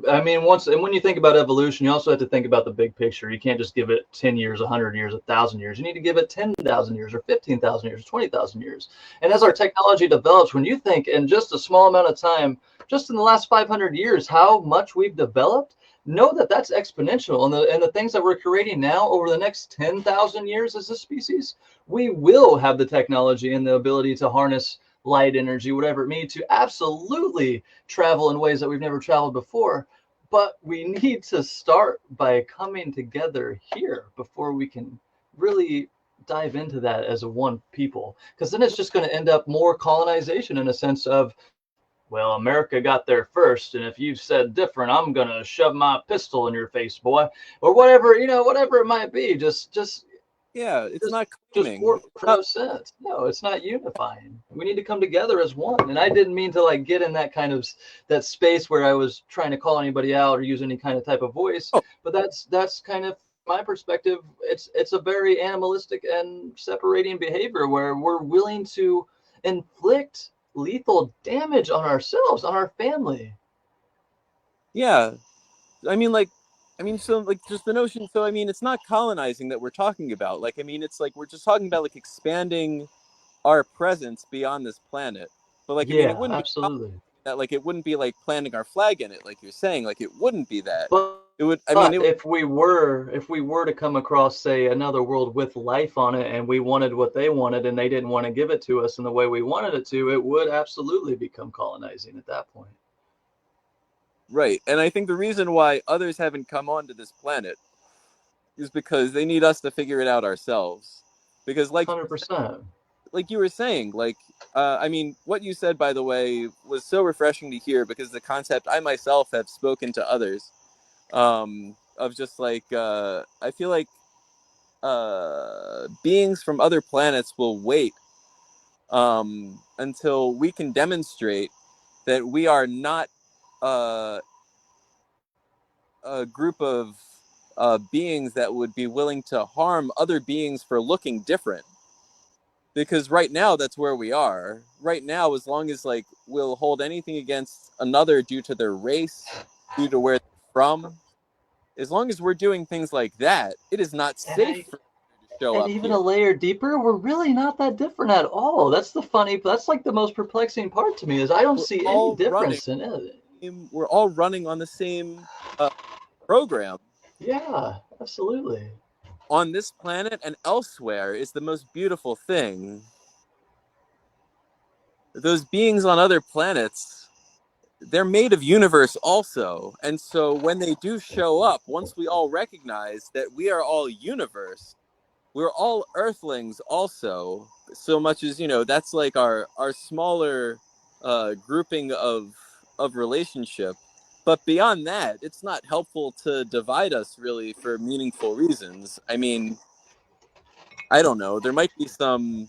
I mean, once and when you think about evolution, you also have to think about the big picture. You can't just give it 10 years, 100 years, 1,000 years. You need to give it 10,000 years or 15,000 years, 20,000 years. And as our Right. technology develops, when you think in just a small amount of time, just in the last 500 years, how much we've developed, know that that's exponential. And the things that we're creating now over the next 10,000 years as a species, we will have the technology and the ability to harness light energy, whatever it means, to absolutely travel in ways that we've never traveled before. But we need to start by coming together here before we can really dive into that as a one people. Because then it's just going to end up more colonization in a sense of, well, America got there first, and if you've said different, I'm gonna shove my pistol in your face, boy, or whatever, whatever it might be. Yeah, it's Just not just claiming. war It's for not no sense. No, it's not unifying. We need to come together as one. And I didn't mean to like get in that kind of that space where I was trying to call anybody out or use any kind of type of voice. oh, But that's kind of my perspective. It's a very animalistic and separating behavior where we're willing to inflict lethal damage on ourselves, on our family. yeah. I mean, so like just the notion. So I mean, it's not colonizing that we're talking about. Like, I mean, it's like we're just talking about like expanding our presence beyond this planet. But like, I mean, it Yeah, wouldn't be absolutely. that. Like, it wouldn't be like planting our flag in it, like you're saying. Like, it wouldn't be that. But It would. I mean, But it. if we were to come across, say, another world with life on it, and we wanted what they wanted, and they didn't want to give it to us in the way we wanted it to, it would absolutely become colonizing at that point. Right. And I think the reason why others haven't come onto this planet is because they need us to figure it out ourselves. Because 100%. like you were saying, like I mean, what you said, by the way, was so refreshing to hear, because the concept I myself have spoken to others, of just like I feel like beings from other planets will wait until we can demonstrate that we are not uh, a group of beings that would be willing to harm other beings for looking different. Because right now that's where we are. Right now, as long as like we'll hold anything against another due to their race, due to where they're from, as long as we're doing things like that, it is not And safe I for you to show and up even a here. layer deeper, we're really not that different at all. That's like the most perplexing part to me is I don't We're see any all running. difference in it. We're all running on the same program Yeah, absolutely. on this planet and elsewhere. Is the most beautiful thing. those beings on other planets, they're made of universe also. And so when they do show up, once we all recognize that we are all universe, we're all earthlings also, so much as, that's like our smaller grouping of relationship. But beyond that, it's not helpful to divide us really for meaningful reasons. I mean, I don't know, there might be some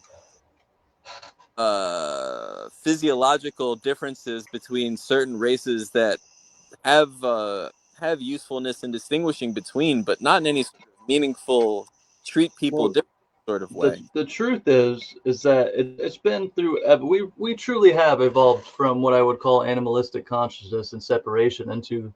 physiological differences between certain races that have have usefulness in distinguishing between, but not in any sort of meaningful treat people Well, different sort of the way. the truth is that it's been through we truly have evolved from what I would call animalistic consciousness and separation into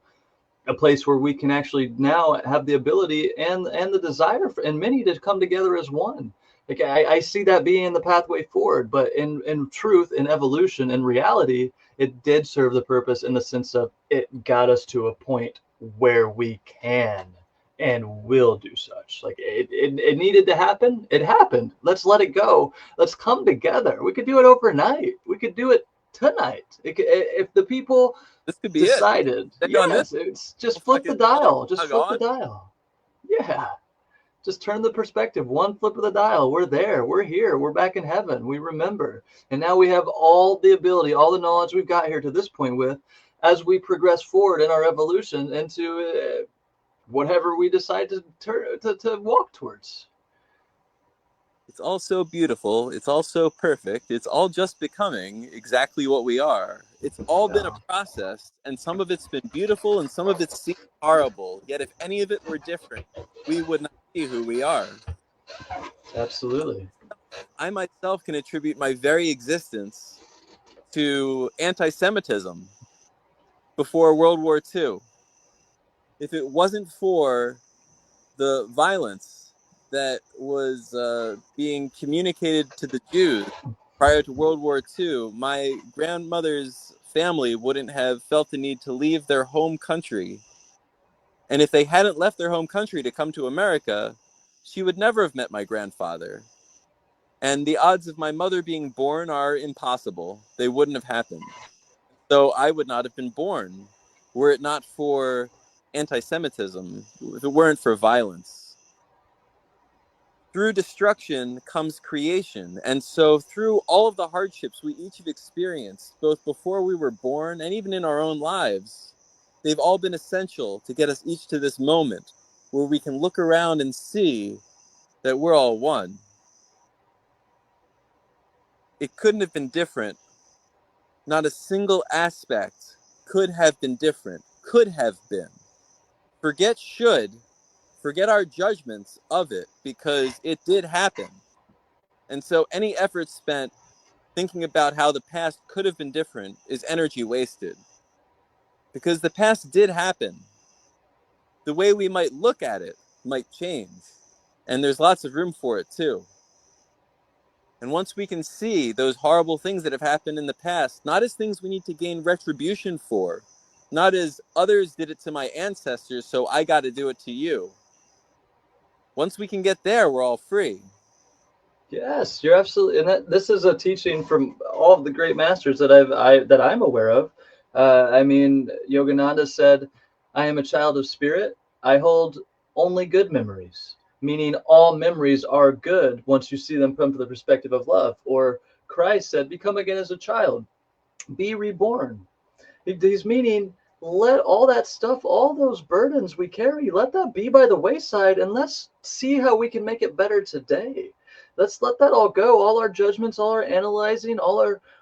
a place where we can actually now have the ability and the desire for, and many to come together as one. Like I see that being the pathway forward, but in truth, in evolution, in reality, it did serve the purpose in the sense of it got us to a point where we can and will do such. Like it needed to happen. It happened. Let's let it go. Let's come together. We could do it overnight. We could do it tonight. If the people This could be it. We could decided, stay on this yes, it's just flip the fucking all dial. Just log flip the on. dial. Yeah. Just turn the perspective. One flip of the dial. We're there. We're here. We're back in heaven. We remember. And now we have all the ability, all the knowledge we've got here to this point with as we progress forward in our evolution into whatever we decide to walk towards. It's all so beautiful. It's all so perfect. It's all just becoming exactly what we are. It's all been a Yeah, process, and some of it's been beautiful and some of it's seemed horrible. Yet if any of it were different, we would not be who we are. absolutely. I myself can attribute my very existence to anti-Semitism before World War II. If it wasn't for the violence that was being communicated to the Jews prior to World War II, my grandmother's family wouldn't have felt the need to leave their home country. And if they hadn't left their home country to come to America, she would never have met my grandfather. And the odds of my mother being born are impossible. They wouldn't have happened. So I would not have been born were it not for anti-Semitism, if it weren't for violence. Through destruction comes creation. And so through all of the hardships we each have experienced, both before we were born and even in our own lives, they've all been essential to get us each to this moment where we can look around and see that we're all one. It couldn't have been different. Not a single aspect could have been different, could have been. Forget should, forget our judgments of it, because it did happen. And so any effort spent thinking about how the past could have been different is energy wasted. Because the past did happen. The way we might look at it might change. And there's lots of room for it too. And once we can see those horrible things that have happened in the past, not as things we need to gain retribution for, not as others did it to my ancestors, so I got to do it to you. Once we can get there, we're all free. Yes, you're absolutely, and this is a teaching from all of the great masters that that I'm aware of. I mean, Yogananda said, "I am a child of spirit. I hold only good memories," meaning all memories are good once you see them from the perspective of love. Or Christ said, "Become again as a child, be reborn." He's meaning let all that stuff, all those burdens we carry, let that be by the wayside, and let's see how we can make it better today. Let's let that all go. All our judgments, all our analyzing, all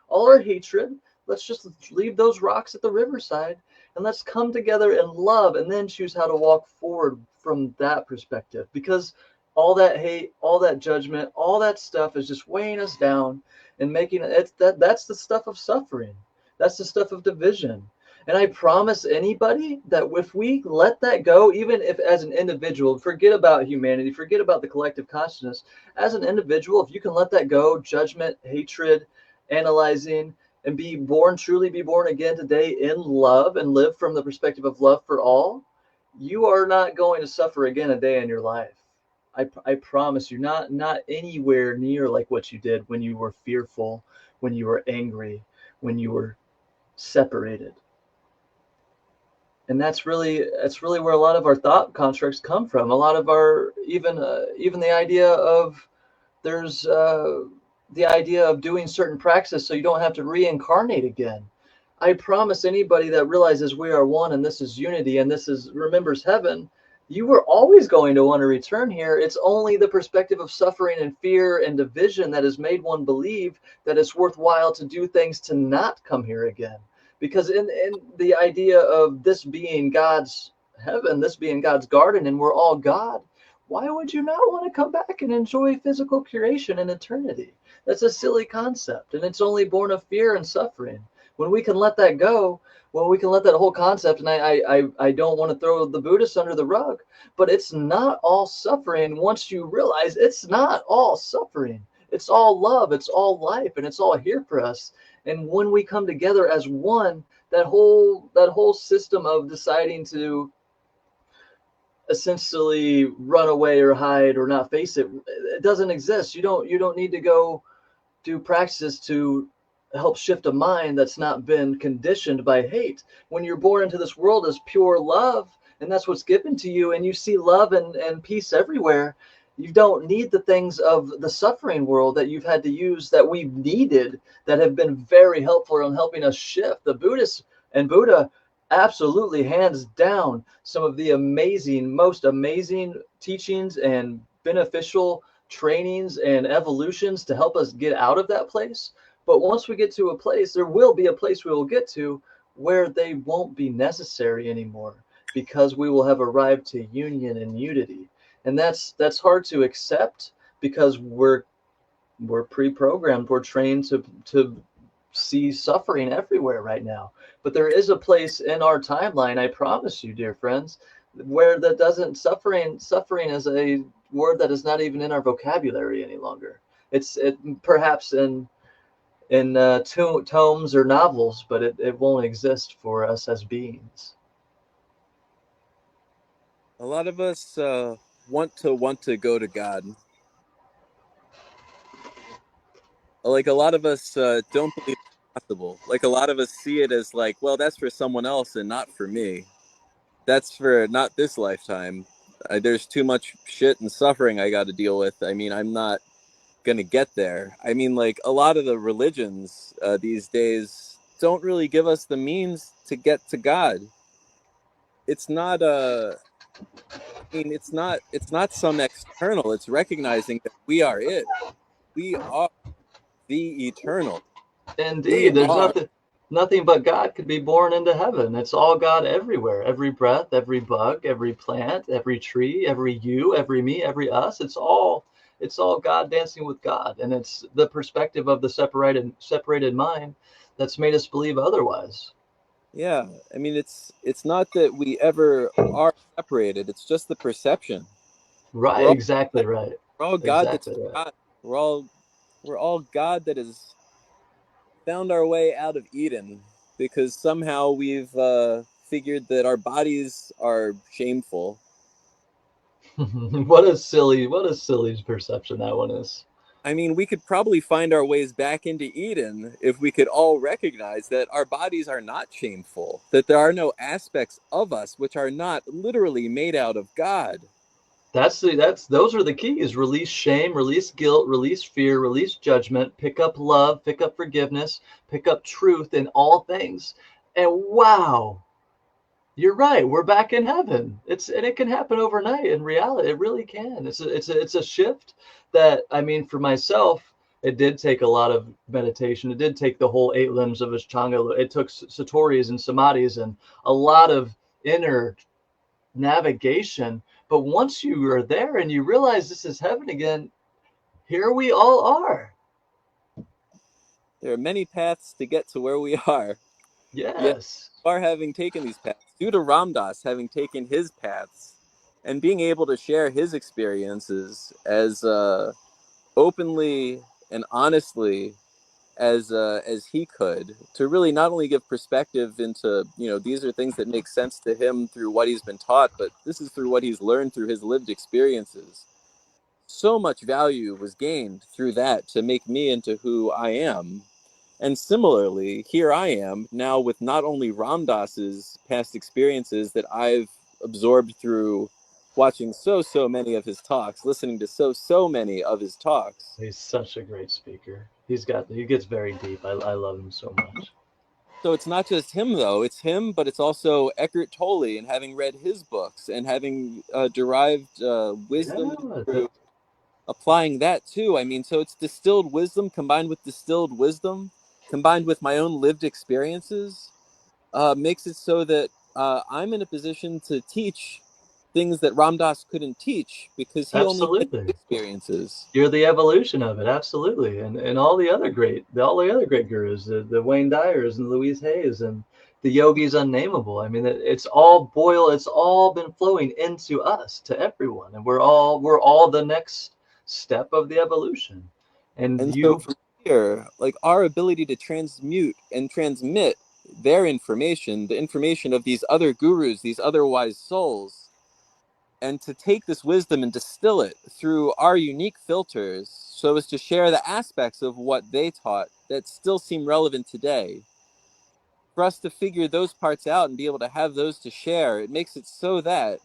our hatred. Let's just leave those rocks at the riverside and let's come together in love and then choose how to walk forward from that perspective. Because all that hate, all that judgment, all that stuff is just weighing us down and making it that's the stuff of suffering. That's the stuff of division. And I promise anybody that if we let that go, even if as an individual, forget about humanity, forget about the collective consciousness, as an individual, if you can let that go, judgment, hatred, analyzing, and be born, truly be born again today in love and live from the perspective of love for all, you are not going to suffer again a day in your life. I promise you, not anywhere near like what you did when you were fearful, when you were angry, when you were separated. And that's really where a lot of our thought constructs come from. A lot of our even the idea of there's the idea of doing certain practices so you don't have to reincarnate again. I promise anybody that realizes we are one and this is unity and this is remembers heaven, you were always going to want to return here. It's only the perspective of suffering and fear and division that has made one believe that it's worthwhile to do things to not come here again. Because in the idea of this being God's heaven, this being God's garden, and we're all God, why would you not want to come back and enjoy physical creation and eternity? That's a silly concept, and it's only born of fear and suffering. When we can let that go, when we can let that whole concept, and I don't want to throw the Buddhists under the rug, but it's not all suffering once you realize it's not all suffering. It's all love, it's all life, and it's all here for us. And when we come together as one, that whole system of deciding to essentially run away or hide or not face it, it doesn't exist. You don't need to go do practices to help shift a mind that's not been conditioned by hate. When you're born into this world as pure love, and that's what's given to you, and you see love and peace everywhere, you don't need the things of the suffering world that you've had to use, that we've needed, that have been very helpful in helping us shift. The Buddhists and Buddha, absolutely, hands down, some of the most amazing teachings and beneficial trainings and evolutions to help us get out of that place. But once we get to a place, there will be a place we will get to where they won't be necessary anymore, because we will have arrived to union and unity. And that's hard to accept, because we're pre-programmed, we're trained to see suffering everywhere right now. But there is a place in our timeline, I promise you, dear friends, where that doesn't suffering is a word that is not even in our vocabulary any longer. It perhaps in tomes or novels, but it won't exist for us as beings. A lot of us want to go to God. Like a lot of us don't believe it's possible. Like a lot of us see it as like, well, that's for someone else and not for me. That's for not this lifetime. There's too much shit and suffering I got to deal with. I mean, I'm not gonna get there. I mean, like a lot of the religions these days don't really give us the means to get to God. It's not I mean, it's not some external. It's recognizing that we are it. We are the eternal. We Indeed, there's are. nothing but God could be born into heaven. It's all God everywhere. Every breath, every bug, every plant, every tree, every you, every me, every us. It's all God dancing with God. And it's the perspective of the separated mind that's made us believe otherwise. Yeah. I mean, it's not that we ever are separated. It's just the perception. Right, We're all exactly right. we're all God that's Exactly right. forgotten. We're all God that has found our way out of Eden because somehow we've figured that our bodies are shameful. What a silly perception that one is. I mean, we could probably find our ways back into Eden if we could all recognize that our bodies are not shameful, that there are no aspects of us which are not literally made out of God. Those are the keys. Release shame, release guilt, release fear, release judgment, pick up love, pick up forgiveness, pick up truth in all things. And wow, you're right. We're back in heaven. It can happen overnight in reality. It really can. It's a shift that, I mean, for myself, it did take a lot of meditation. It did take the whole eight limbs of Ashtanga. It took satori's and samadhis and a lot of inner navigation. But once you are there and you realize this is heaven again, here we all are. There are many paths to get to where we are. Yet, Yes. our having taken these paths, due to Ramdas having taken his paths and being able to share his experiences as openly and honestly as he could, to really not only give perspective into, these are things that make sense to him through what he's been taught, but this is through what he's learned through his lived experiences. So much value was gained through that to make me into who I am. And similarly, here I am now with not only Ram Dass's past experiences that I've absorbed through watching so many of his talks, listening to so many of his talks. He's such a great speaker. He gets very deep. I love him so much. So it's not just him, though. It's him, but it's also Eckhart Tolle, and having read his books and having derived wisdom Yeah, through applying that too. I mean, so it's distilled wisdom combined with distilled wisdom, combined with my own lived experiences, makes it so that I'm in a position to teach things that Ram Dass couldn't teach because he only had absolutely. experiences. You're the evolution of it, absolutely. And all the other great gurus, the Wayne Dyers and Louise Hayes and the yogis unnameable. I mean, it's all been flowing into us, to everyone, and we're all the next step of the evolution. And And so you from here, like our ability to transmute and transmit their information, the information of these other gurus, these other wise souls, and to take this wisdom and distill it through our unique filters so as to share the aspects of what they taught that still seem relevant today. For us to figure those parts out and be able to have those to share, it makes it so that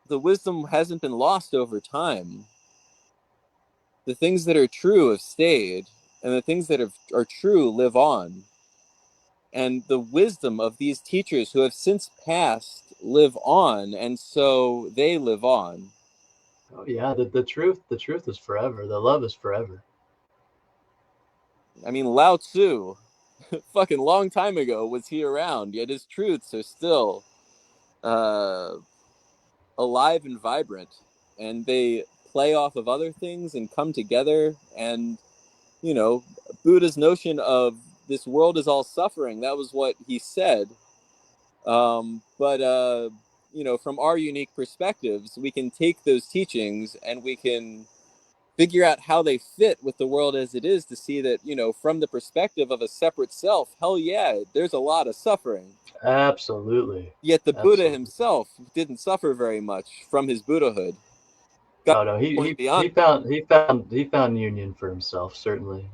the wisdom hasn't been lost over time. The things that are true have stayed, and the things that are true live on. And the wisdom of these teachers who have since passed live on, and so they live on. oh yeah, the truth is forever. The love is forever. I mean, Lao Tzu, fucking long time ago, was he around, yet his truths are still uh, alive and vibrant, and they play off of other things and come together. And you know, Buddha's notion of this world is all suffering, that was what he said. But you know, from our unique perspectives, we can take those teachings and we can figure out how they fit with the world as it is, to see that, you know, from the perspective of a separate self, hell yeah, there's a lot of suffering. Absolutely. Yet the Buddha Absolutely. himself didn't suffer very much from his Buddhahood. Got Oh no, going beyond. he found union for himself, certainly.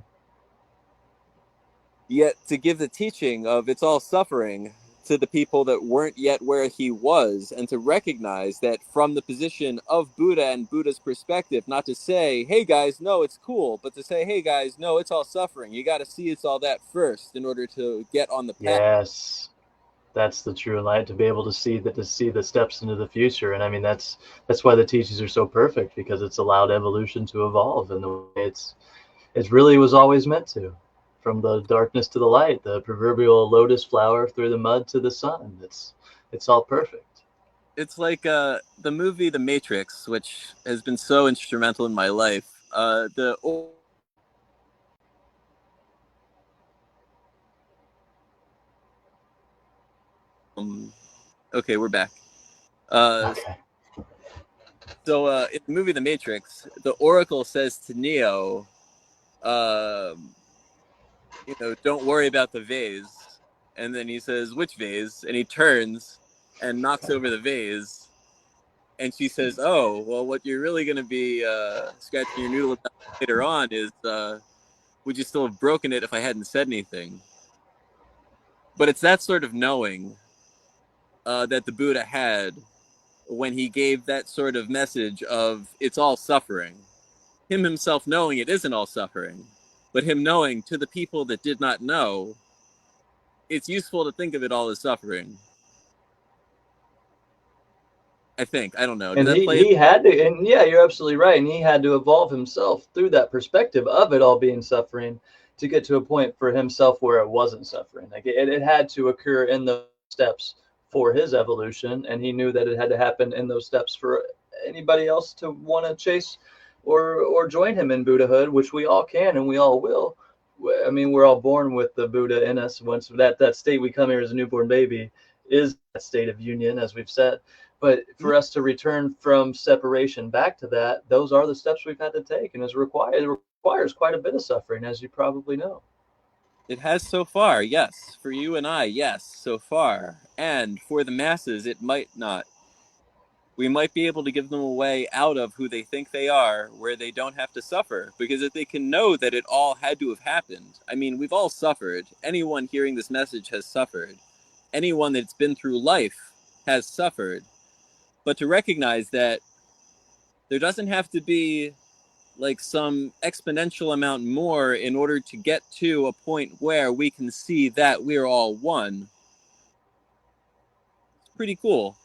Yet to give the teaching of it's all suffering to the people that weren't yet where he was, and to recognize that from the position of Buddha and Buddha's perspective, not to say, hey guys, no, it's cool, but to say, hey guys, no, it's all suffering. You got to see it's all that first in order to get on the path. Yes. That's the true light, to be able to see the steps into the future. And I mean that's why the teachings are so perfect, because it's allowed evolution to evolve in the way it really was always meant to. From the darkness to the light, the proverbial lotus flower through the mud to the sun. It's all perfect. It's like the movie The Matrix, which has been so instrumental in my life. The Okay, we're back. Uh, Okay. in the movie The Matrix, the Oracle says to Neo, um, you know, don't worry about the vase. And then he says, which vase? And he turns and knocks over the vase. And she says, oh, well, what you're really going to be scratching your noodle about later on is, would you still have broken it if I hadn't said anything? But it's that sort of knowing that the Buddha had when he gave that sort of message of it's all suffering. Him himself knowing it isn't all suffering, but him knowing to the people that did not know, it's useful to think of it all as suffering. I think. I don't know. Did And that play in? he had to, and yeah, you're absolutely right. And he had to evolve himself through that perspective of it all being suffering to get to a point for himself where it wasn't suffering. Like it had to occur in those steps for his evolution, and he knew that it had to happen in those steps for anybody else to want to chase or join him in Buddhahood, which we all can and we all will. I mean, we're all born with the Buddha in us. Once that state we come here as a newborn baby is that state of union, as we've said. But for us to return from separation back to that, those are the steps we've had to take, and it requires quite a bit of suffering, as you probably know. It has so far, yes. For you and I, yes, so far. And for the masses, it might not. we might be able to give them a way out of who they think they are, where they don't have to suffer. Because if they can know that it all had to have happened, I mean, we've all suffered. Anyone hearing this message has suffered. Anyone that's been through life has suffered. But to recognize that there doesn't have to be like some exponential amount more in order to get to a point where we can see that we're all one. It's pretty cool.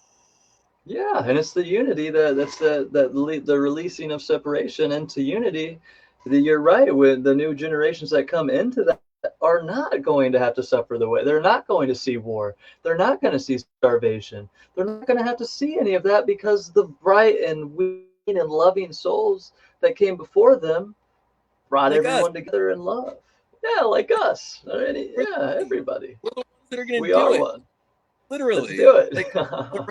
Yeah, and it's the unity the releasing of separation into unity. You're right. With the new generations that come into that are not going to have to suffer the way. They're not going to see war. They're not going to see starvation. They're not going to have to see any of that because the bright and willing and loving souls that came before them brought Like us. everyone together in love. Yeah, like us. We're Yeah, everybody. the ones that are going to We do are it. one. Let's Literally. do it. Like, we're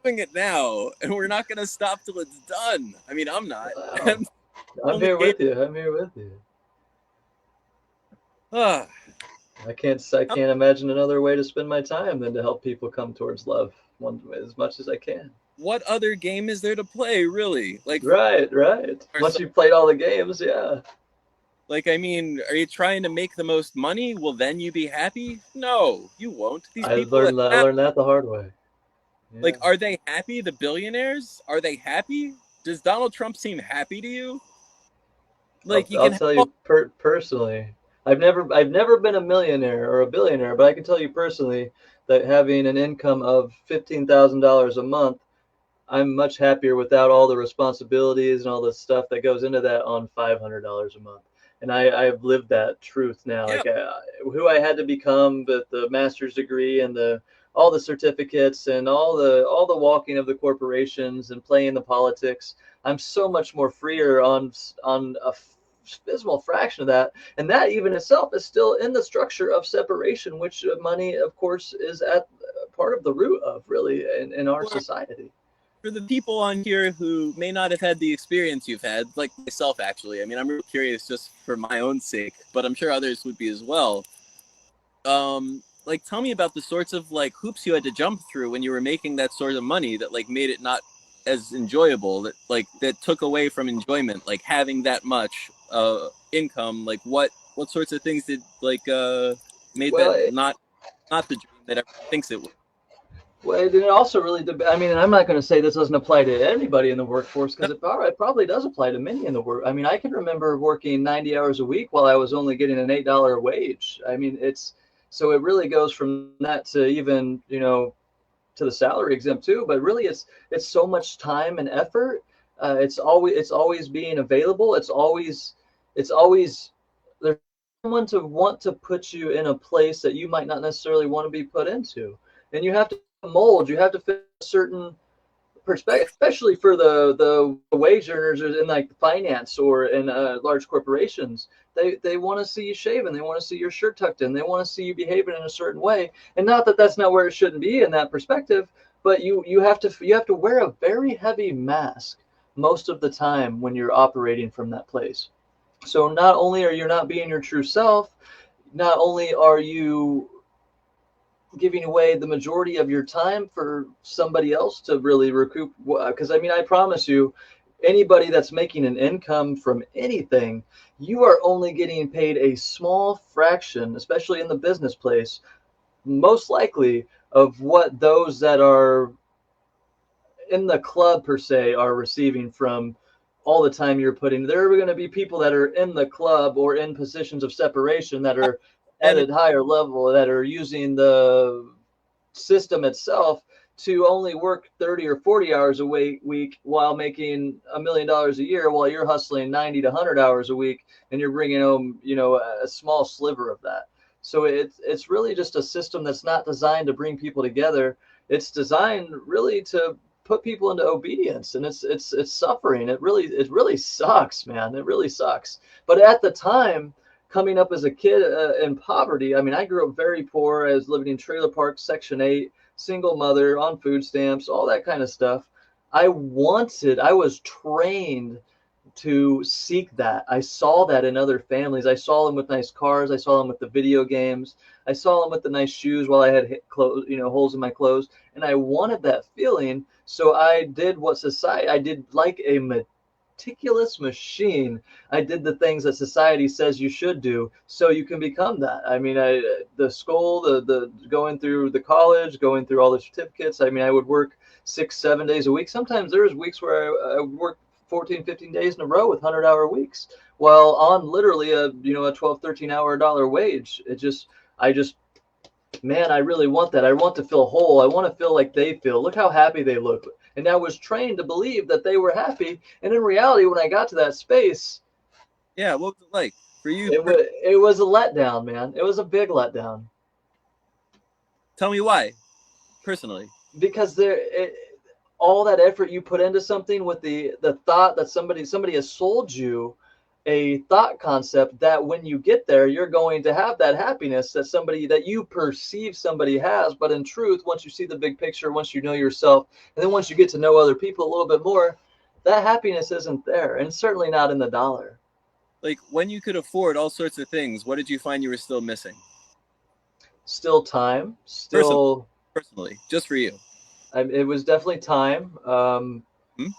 doing it now, and we're not going to stop till it's done. I mean, I'm not. Wow. I'm here with you. I'm here with you. Ah, I can't imagine another way to spend my time than to help people come towards love as much as I can. what other game is there to play, really? Like, Right. Once you've played all the games, yeah. like, I mean, are you trying to make the most money? Will then you be happy? No, you won't. These people that I learned that the hard way. Yeah. like, are they happy? The billionaires, are they happy? Does Donald Trump seem happy to you? Like, you I'll can have tell you personally, I've never been a millionaire or a billionaire, but I can tell you personally that having an income of $15,000 a month, I'm much happier without all the responsibilities and all the stuff that goes into that on $500 a month. And I've lived that truth now. yeah, Like who I had to become, but the master's degree and the all the certificates and all the walking of the corporations and playing the politics. I'm so much more freer on a abysmal fraction of that, and that even itself is still in the structure of separation, which money, of course, is at part of the root of really in our society. for the people on here who may not have had the experience you've had, like myself, actually. I mean, I'm really curious just for my own sake, but I'm sure others would be as well. Like, tell me about the sorts of like hoops you had to jump through when you were making that sort of money that like made it not as enjoyable, that like that took away from enjoyment, like having that much income. Like, what sorts of things did like made Well, that not the dream that everyone thinks it would? well, it also really, I mean, and I'm not going to say this doesn't apply to anybody in the workforce because it probably does apply to many in the work. I mean, I can remember working 90 hours a week while I was only getting an $8 wage. I mean, so it really goes from that to even, to the salary exempt too. But really, it's so much time and effort. It's always being available. It's always there's someone to want to put you in a place that you might not necessarily want to be put into, and you have to mold. You have to fit a certain perspective, especially for the wage earners in like finance or in large corporations. They want to see you shaven. They want to see your shirt tucked in. They want to see you behaving in a certain way. And not that that's not where it shouldn't be in that perspective, but you have to wear a very heavy mask most of the time when you're operating from that place. So not only are you not being your true self, not only are you giving away the majority of your time for somebody else to really recoup, because I mean, I promise you, anybody that's making an income from anything, you are only getting paid a small fraction, especially in the business place, most likely of what those that are in the club per se are receiving from all the time you're putting. There are going to be people that are in the club or in positions of separation that are at And a higher level that are using the system itself to only work 30 or 40 hours a week while making $1 million a year, while you're hustling 90 to 100 hours a week and you're bringing home, a small sliver of that. So it's really just a system that's not designed to bring people together. It's designed really to put people into obedience, and it's suffering. It really sucks, man. It really sucks. But at the time, coming up as a kid in poverty, I mean, I grew up very poor. I was living in trailer park, Section 8, single mother, on food stamps, all that kind of stuff. I was trained to seek that. I saw that in other families. I saw them with nice cars. I saw them with the video games. I saw them with the nice shoes while I had clothes, holes in my clothes. And I wanted that feeling. So I did what society, I did like a meticulous machine. I did the things that society says you should do so you can become that. I mean, the school, the going through the college, going through all the certificates. I mean, I would work 6, 7 days a week. Sometimes there was weeks where I would work 14, 15 days in a row with 100-hour weeks, while on literally a 12, 13 hour dollar wage. I just, man, I really want that. I want to feel whole. I want to feel like they feel. Look how happy they look. And I was trained to believe that they were happy. And in reality, when I got to that space, Yeah, what was it like for you? it was a letdown, man. It was a big letdown. Tell me why, personally. Because all that effort you put into something with the thought that somebody has sold you a thought concept that when you get there you're going to have that happiness that you perceive somebody has, but in truth, once you see the big picture, once you know yourself, and then once you get to know other people a little bit more, that happiness isn't there, and certainly not in the dollar. Like, when you could afford all sorts of things, what did you find you were still missing? Still time, Personally, still personally, just for you. it was definitely time. Hmm?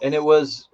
And it was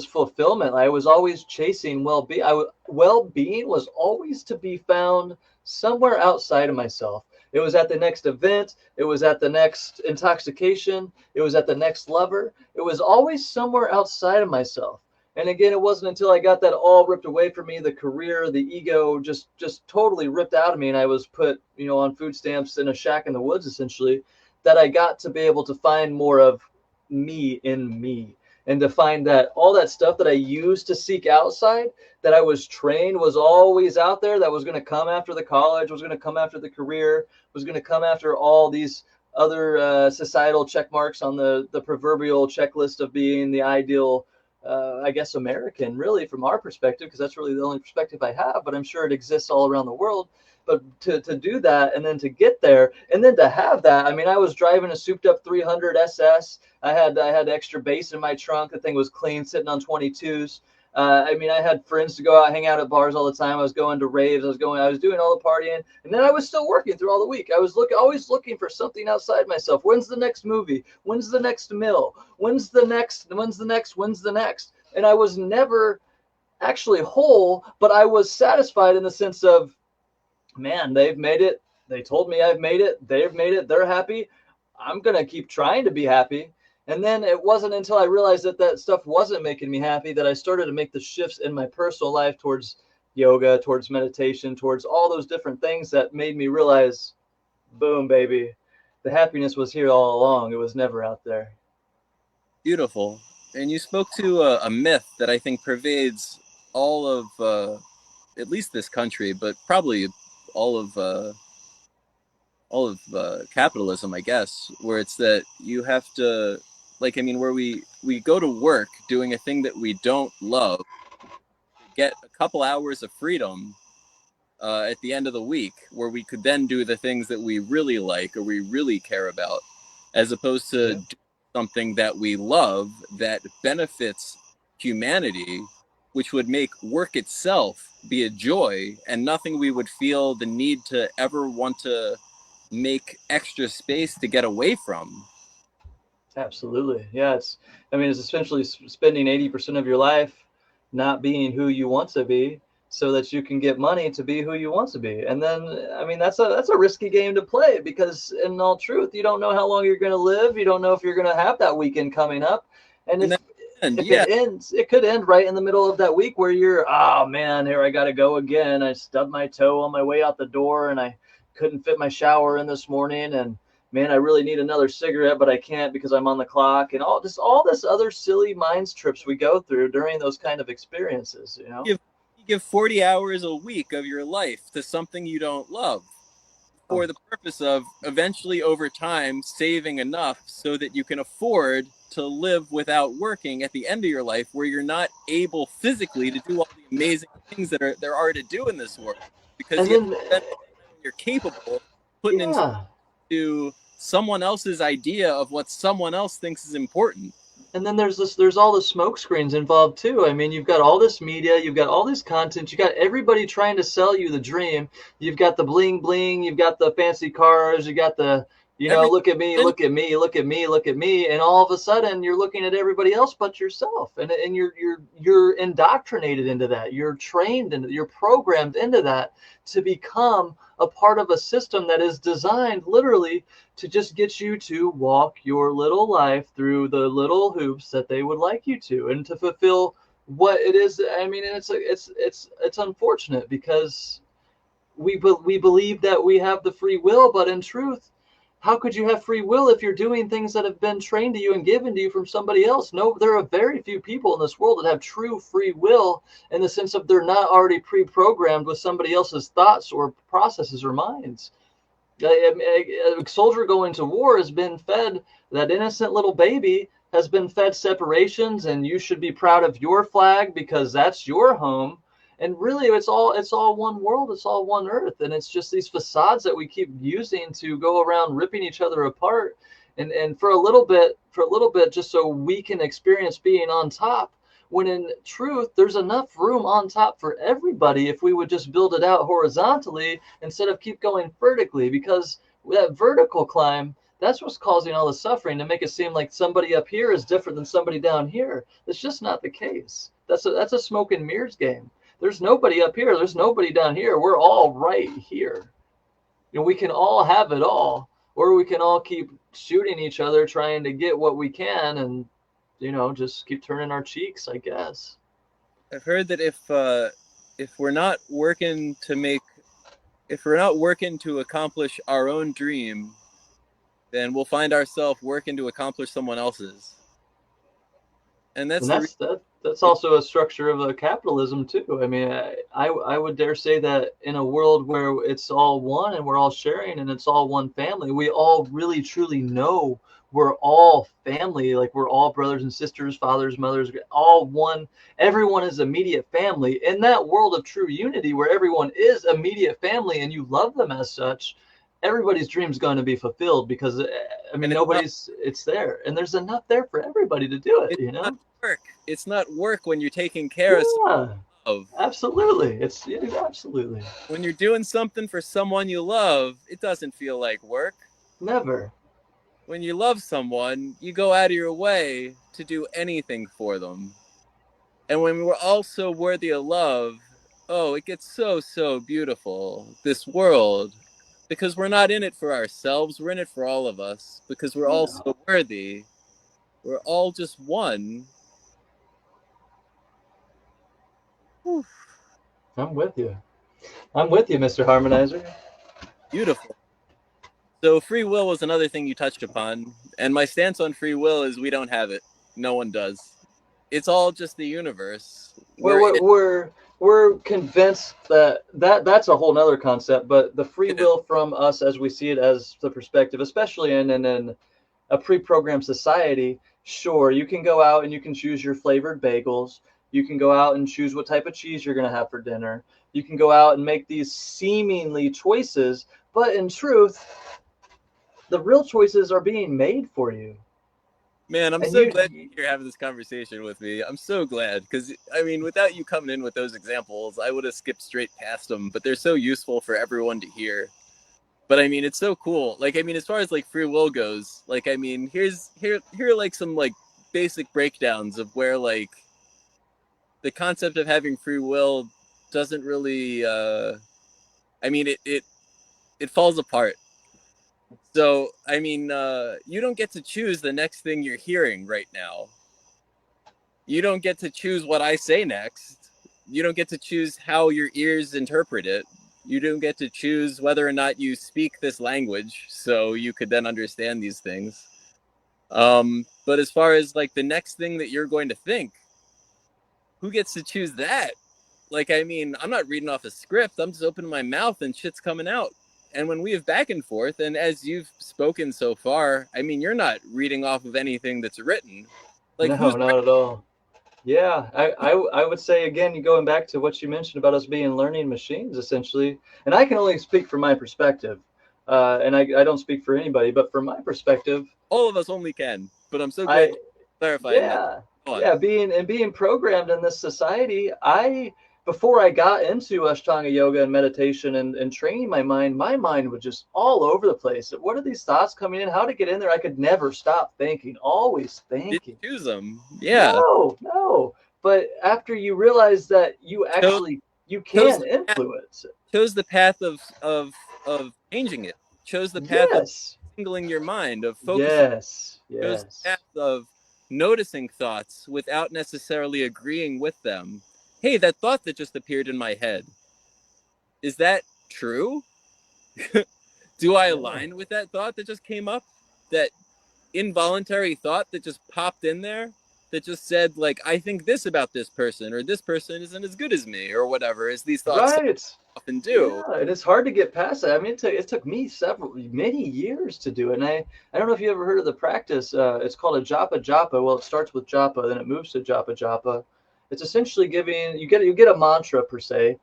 fulfillment. I was always chasing well-being. Well-being was always to be found somewhere outside of myself. It was at the next event, it was at the next intoxication, it was at the next lover. It was always somewhere outside of myself. And again, it wasn't until I got that all ripped away from me, the career, the ego, just totally ripped out of me, and I was put, on food stamps in a shack in the woods essentially, that I got to be able to find more of me in me, and to find that all that stuff that I used to seek outside, that I was trained was always out there, that was going to come after the college, was going to come after the career, was going to come after all these other societal check marks on the proverbial checklist of being the ideal, I guess, American, really, from our perspective, because that's really the only perspective I have, but I'm sure it exists all around the world. But to do that, and then to get there, and then to have that, I mean, I was driving a souped up 300 SS. I had extra bass in my trunk. The thing was clean, sitting on 22s. I mean, I had friends to go out, hang out at bars all the time. I was going to raves. I was doing all the partying, and then I was still working through all the week. I was always looking for something outside myself. When's the next movie? When's the next meal? When's the next? When's the next? When's the next? And I was never actually whole, but I was satisfied in the sense of, man, they've made it. They told me I've made it. They've made it. They're happy. I'm going to keep trying to be happy. And then it wasn't until I realized that that stuff wasn't making me happy that I started to make the shifts in my personal life towards yoga, towards meditation, towards all those different things that made me realize, boom, baby, the happiness was here all along. It was never out there. Beautiful. And you spoke to a myth that I think pervades all of, at least this country, but probably all of capitalism, I guess, where it's that you have to, like, I mean, where we go to work doing a thing that we don't love, get a couple hours of freedom at the end of the week, where we could then do the things that we really like or we really care about, as opposed to doing something that we love that benefits humanity, which would make work itself be a joy and nothing we would feel the need to ever want to make extra space to get away from. Absolutely. Yeah. I mean, it's essentially spending 80% of your life not being who you want to be so that you can get money to be who you want to be. And then, I mean, that's a risky game to play, because in all truth, you don't know how long you're going to live. You don't know if you're going to have that weekend coming up. And And if, then, if yeah, it ends, it could end right in the middle of that week where you're, oh man, here I got to go again. I stubbed my toe on my way out the door and I couldn't fit my shower in this morning. And man, I really need another cigarette, but I can't because I'm on the clock, and all this other silly mind trips we go through during those kind of experiences, you give 40 hours a week of your life to something you don't love Oh, for the purpose of eventually over time saving enough so that you can afford to live without working at the end of your life, where you're not able physically to do all the amazing things that there are to do in this world, because and you have then, to spend all the time you're capable putting yeah, into someone else's idea of what someone else thinks is important. And then there's all the smoke screens involved too. I mean, you've got all this media, you've got all this content, you got everybody trying to sell you the dream. You've got the bling bling, you've got the fancy cars, you got the, Every look at me, look at me, look at me, look at me, and all of a sudden you're looking at everybody else but yourself, and you're indoctrinated into that. You're trained into, you're programmed into that to become a part of a system that is designed literally to just get you to walk your little life through the little hoops that they would like you to, and to fulfill what it is. I mean, and it's unfortunate because we believe that we have the free will, but in truth, how could you have free will if you're doing things that have been trained to you and given to you from somebody else? No, there are very few people in this world that have true free will, in the sense of they're not already pre-programmed with somebody else's thoughts or processes or minds. A soldier going to war has been fed, that innocent little baby has been fed separations, and you should be proud of your flag because that's your home. And really, it's all one world, it's all one earth, and it's just these facades that we keep using to go around ripping each other apart, and for a little bit just so we can experience being on top, when in truth there's enough room on top for everybody if we would just build it out horizontally instead of keep going vertically, because that vertical climb, that's what's causing all the suffering, to make it seem like somebody up here is different than somebody down here. That's just not the case. That's a smoke and mirrors game. There's nobody up here, there's nobody down here, we're all right here. We can all have it all, or we can all keep shooting each other trying to get what we can, and just keep turning our cheeks, I guess. I've heard that if we're not working to make, if we're not working to accomplish our own dream, then we'll find ourselves working to accomplish someone else's. And And that's the that's also a structure of capitalism too. I mean, I would dare say that in a world where it's all one and we're all sharing and it's all one family, we all really truly know we're all family. Like, we're all brothers and sisters, fathers, mothers, all one. Everyone is immediate family. In that world of true unity where everyone is immediate family and you love them as such, everybody's dream is going to be fulfilled, because I mean, and it's there, and there's enough there for everybody to do it, it's not work. It's not work when you're taking care of Yeah, someone. absolutely. It's absolutely When you're doing something for someone you love, it doesn't feel like work. never. When you love someone, you go out of your way to do anything for them. And when we're all so worthy of love, oh, it gets so, so beautiful, this world, because we're not in it for ourselves, we're in it for all of us, because we're all Yeah, so worthy. We're all just one. Whew, I'm with you. I'm with you, Mr. Harmonizer. beautiful. So, free will was another thing you touched upon. And my stance on free will is we don't have it. No one does. It's all just the universe. We're We're we're in we're, we're convinced that's a whole nother concept, but the free it. will from us, as we see it, as the perspective, especially in a pre-programmed society, sure, you can go out and you can choose your flavored bagels. You can go out and choose what type of cheese you're going to have for dinner. You can go out and make these seemingly choices, but in truth, the real choices are being made for you. Man, I'm And so glad you're having this conversation with me. I'm so glad because, I mean, without you coming in with those examples, I would have skipped straight past them, but they're so useful for everyone to hear. But I mean, it's so cool. Like, I mean, as far as like free will goes, like, I mean, here are like some like basic breakdowns of where like the concept of having free will doesn't really, I mean, it falls apart. So, I mean, you don't get to choose the next thing you're hearing right now. You don't get to choose what I say next. You don't get to choose how your ears interpret it. You don't get to choose whether or not you speak this language so you could then understand these things. But as far as like the next thing that you're going to think, who gets to choose that? Like, I mean, I'm not reading off a script. I'm just opening my mouth and shit's coming out. And when we have back and forth, and as you've spoken so far, I mean, you're not reading off of anything that's written. Like, no, who's not at all. Yeah, I would say again, going back to what you mentioned about us being learning machines, essentially, and I can only speak from my perspective, and I don't speak for anybody, but from my perspective, all of us only can, but I'm so glad I you clarifying that. Yeah, Go on. yeah, being programmed in this society, before I got into Ashtanga yoga and meditation and training my mind was just all over the place. What are these thoughts coming in? How to get in there? I could never stop thinking, always Didn't thinking. choose them. Yeah. No, no. But after you realize that Chose, you chose can the path, influence it. chose the path of changing it. Chose the path of Yes, singling your mind, of focusing. yes, Chose the yes. path of noticing thoughts without necessarily agreeing with them. Hey, that thought that just appeared in my head, is that true? Do I Yeah. align with that thought that just came up? That involuntary thought that just popped in there, that just said, like, I think this about this person, or this person isn't as good as me, or whatever, as these thoughts so Right. often do. Yeah, and it's hard to get past that. I mean, it took me many years to do it. And I don't know if you ever heard of the practice. It's called a japa japa. Well, it starts with japa, then it moves to japa japa. It's essentially giving you get a mantra per se.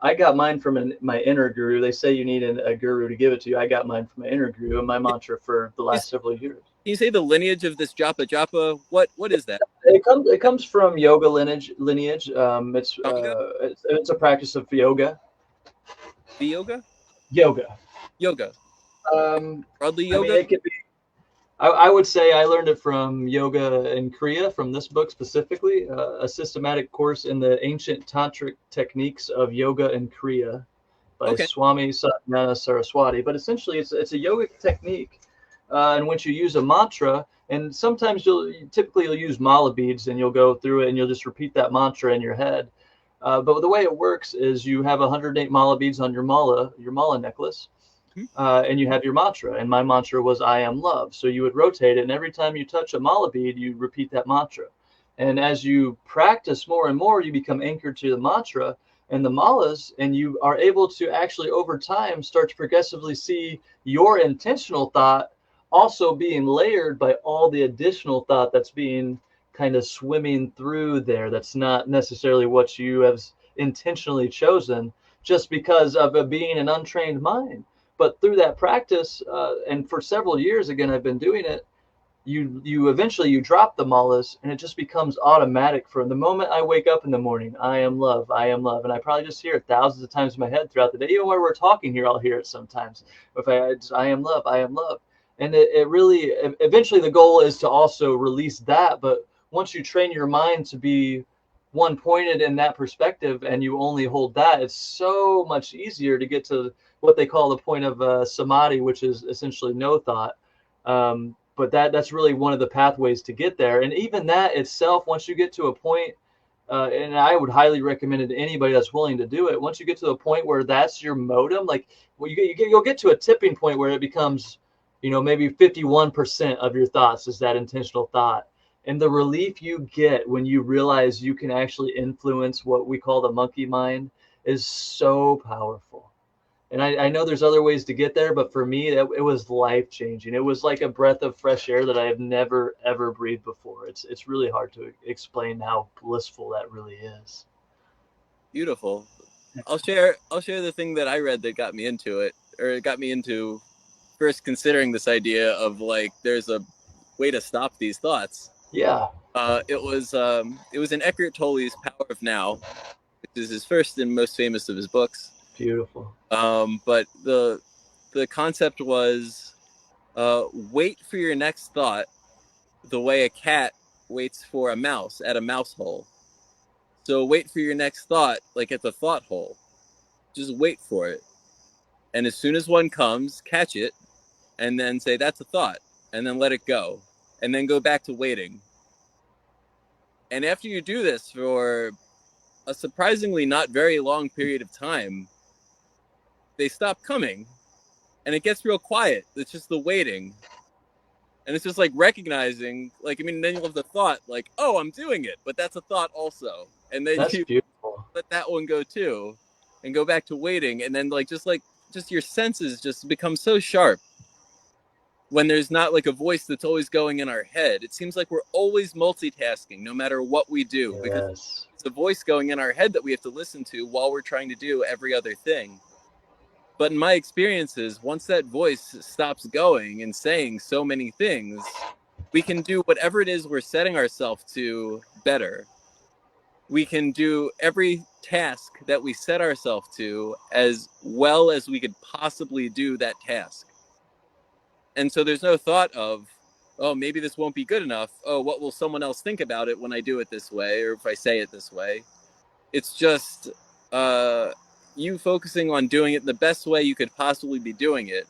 I got mine from my inner guru. They say you need a guru to give it to you. I got mine from my inner guru, and my mantra for the Can last several years. you say the lineage of this japa japa? What is that? It comes from yoga lineage. Tonga? It's a practice of yoga. Yoga? Yoga. Yoga. Um, Broadly I mean, yoga? it could be. I would say I learned it from yoga in Korea, from this book specifically, a systematic course in the ancient tantric techniques of yoga in Korea by Okay. Swami Satyananda Saraswati. But essentially, it's a yogic technique in which you use a mantra, and sometimes you'll use mala beads, and you'll go through it, and you'll just repeat that mantra in your head. But the way it works is you have 108 mala beads on your mala necklace, Hmm. and you have your mantra. And my mantra was I am love. So you would rotate it, and every time you touch a mala bead, you repeat that mantra. And as you practice more and more, you become anchored to the mantra and the malas, and you are able to actually over time start to progressively see your intentional thought also being layered by all the additional thought that's being kind of swimming through there. That's not necessarily what you have intentionally chosen just because of it being an untrained mind. But through that practice, and for several years, again, I've been doing it. You eventually you drop the malas, and it just becomes automatic. From the moment I wake up in the morning, I am love, I am love, and I probably just hear it thousands of times in my head throughout the day. Even when we're talking here, I'll hear it sometimes. If I am love, I am love, and it really eventually the goal is to also release that. But once you train your mind to be one pointed in that perspective, and you only hold that, it's so much easier to get to what they call the point of samadhi, which is essentially no thought. But that's really one of the pathways to get there. And even that itself, once you get to a point, and I would highly recommend it to anybody that's willing to do it. Once you get to a point where that's your modem, like well, you'll get to a tipping point where it becomes, maybe 51% of your thoughts is that intentional thought. And the relief you get when you realize you can actually influence what we call the monkey mind is so powerful. And I know there's other ways to get there, but for me, it was life changing. It was like a breath of fresh air that I have never ever breathed before. It's really hard to explain how blissful that really is. Beautiful. I'll share the thing that I read that got me into it, or it got me into first considering this idea of, like, there's a way to stop these thoughts. Yeah, It was in Eckhart Tolle's Power of Now, which is his first and most famous of his books. beautiful. But the concept was, wait for your next thought the way a cat waits for a mouse at a mouse hole. So wait for your next thought like at the thought hole. Just wait for it. And as soon as one comes, catch it, and then say, that's a thought, and then let it go, and then go back to waiting. And after you do this for a surprisingly not very long period of time, they stop coming, and it gets real quiet. It's just the waiting. And it's just like recognizing, like, I mean, then you'll have the thought, like, oh, I'm doing it, but that's a thought also. And then That's you beautiful. let that one go too, and go back to waiting. And then, just your senses just become so sharp when there's not like a voice that's always going in our head. It seems like we're always multitasking no matter what we do, because Yes. it's a voice going in our head that we have to listen to while we're trying to do every other thing. But in my experiences, once that voice stops going and saying so many things, We can do whatever it is we're setting ourselves to better. We can do every task that we set ourselves to as well as we could possibly do that task. And so there's no thought of, oh, maybe this won't be good enough. Oh, what will someone else think about it when I do it this way, or if I say it this way? It's just you focusing on doing it the best way you could possibly be doing it.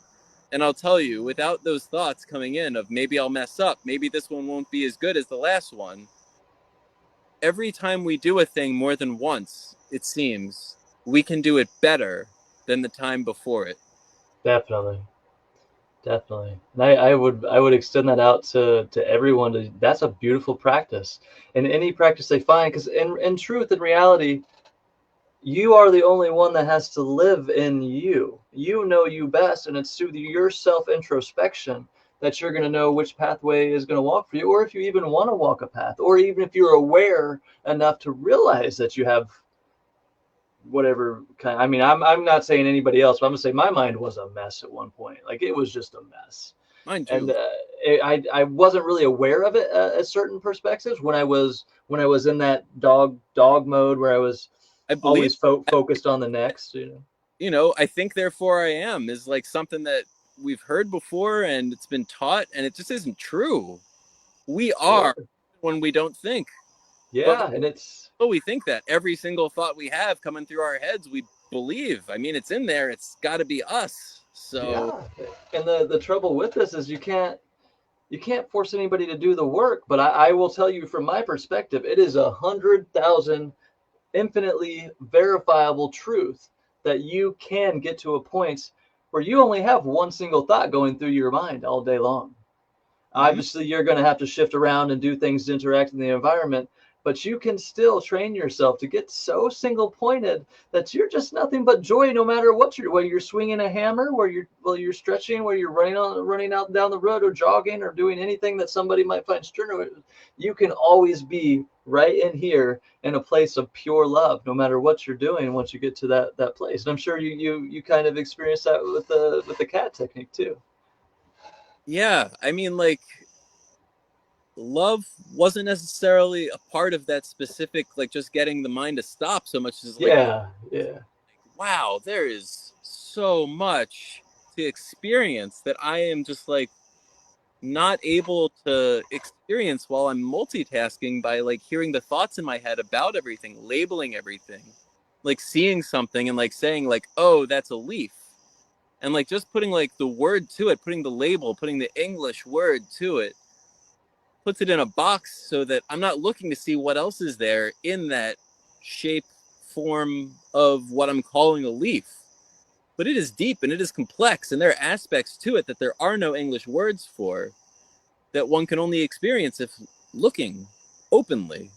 And I'll tell you, without those thoughts coming in of maybe I'll mess up, maybe this one won't be as good as the last one, every time we do a thing more than once, it seems, we can do it better than the time before it. Definitely. Definitely. And I would extend that out to everyone. That's a beautiful practice. And any practice they find, because in truth, in reality, you are the only one that has to live in you. You know you best, and it's through your self introspection that you're going to know which pathway is going to walk for you, or if you even want to walk a path, or even if you're aware enough to realize that you have whatever kind. I mean, I'm not saying anybody else, but I'm gonna say my mind was a mess at one point. Like it was just a mess, Mine and too. I wasn't really aware of it at certain perspectives when I was in that dog mode where I was I believe, always focused on the next. I think therefore I am is like something that we've heard before and it's been taught and it just isn't true. We Sure. are when we don't think. But Yeah, and it's we think that every single thought we have coming through our heads, we believe. I mean, it's in there. It's got to be us. So, yeah, and the trouble with this is you can't force anybody to do the work. But I will tell you from my perspective, it is 100,000 infinitely verifiable truth that you can get to a point where you only have one single thought going through your mind all day long. mhm. Obviously, you're going to have to shift around and do things to interact in the environment, but you can still train yourself to get so single pointed that you're just nothing but joy no matter what whether you're swinging a hammer, where you're stretching, where you're running out down the road or jogging or doing anything that somebody might find strenuous. You can always be right in here in a place of pure love no matter what you're doing once you get to that place. And I'm sure you kind of experience that with the cat technique too. Yeah. I mean, like, love wasn't necessarily a part of that specific, like, just getting the mind to stop so much as like, Yeah, yeah. wow, there is so much to experience that I am just like not able to experience while I'm multitasking by like hearing the thoughts in my head about everything, labeling everything, like seeing something and like saying like, oh, that's a leaf. And like just putting like the word to it, putting the label, putting the English word to it, puts it in a box so that I'm not looking to see what else is there in that shape form of what I'm calling a leaf. But it is deep and it is complex, and there are aspects to it that there are no English words for that one can only experience if looking openly,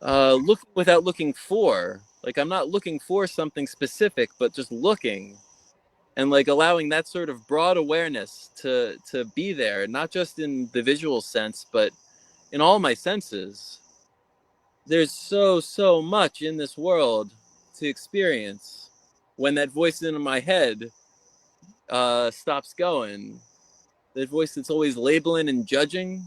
looking without looking for. Like I'm not looking for something specific, but just looking and like allowing that sort of broad awareness to be there, not just in the visual sense, but in all my senses. There's so much in this world to experience when that voice in my head stops going. That voice that's always labeling and judging,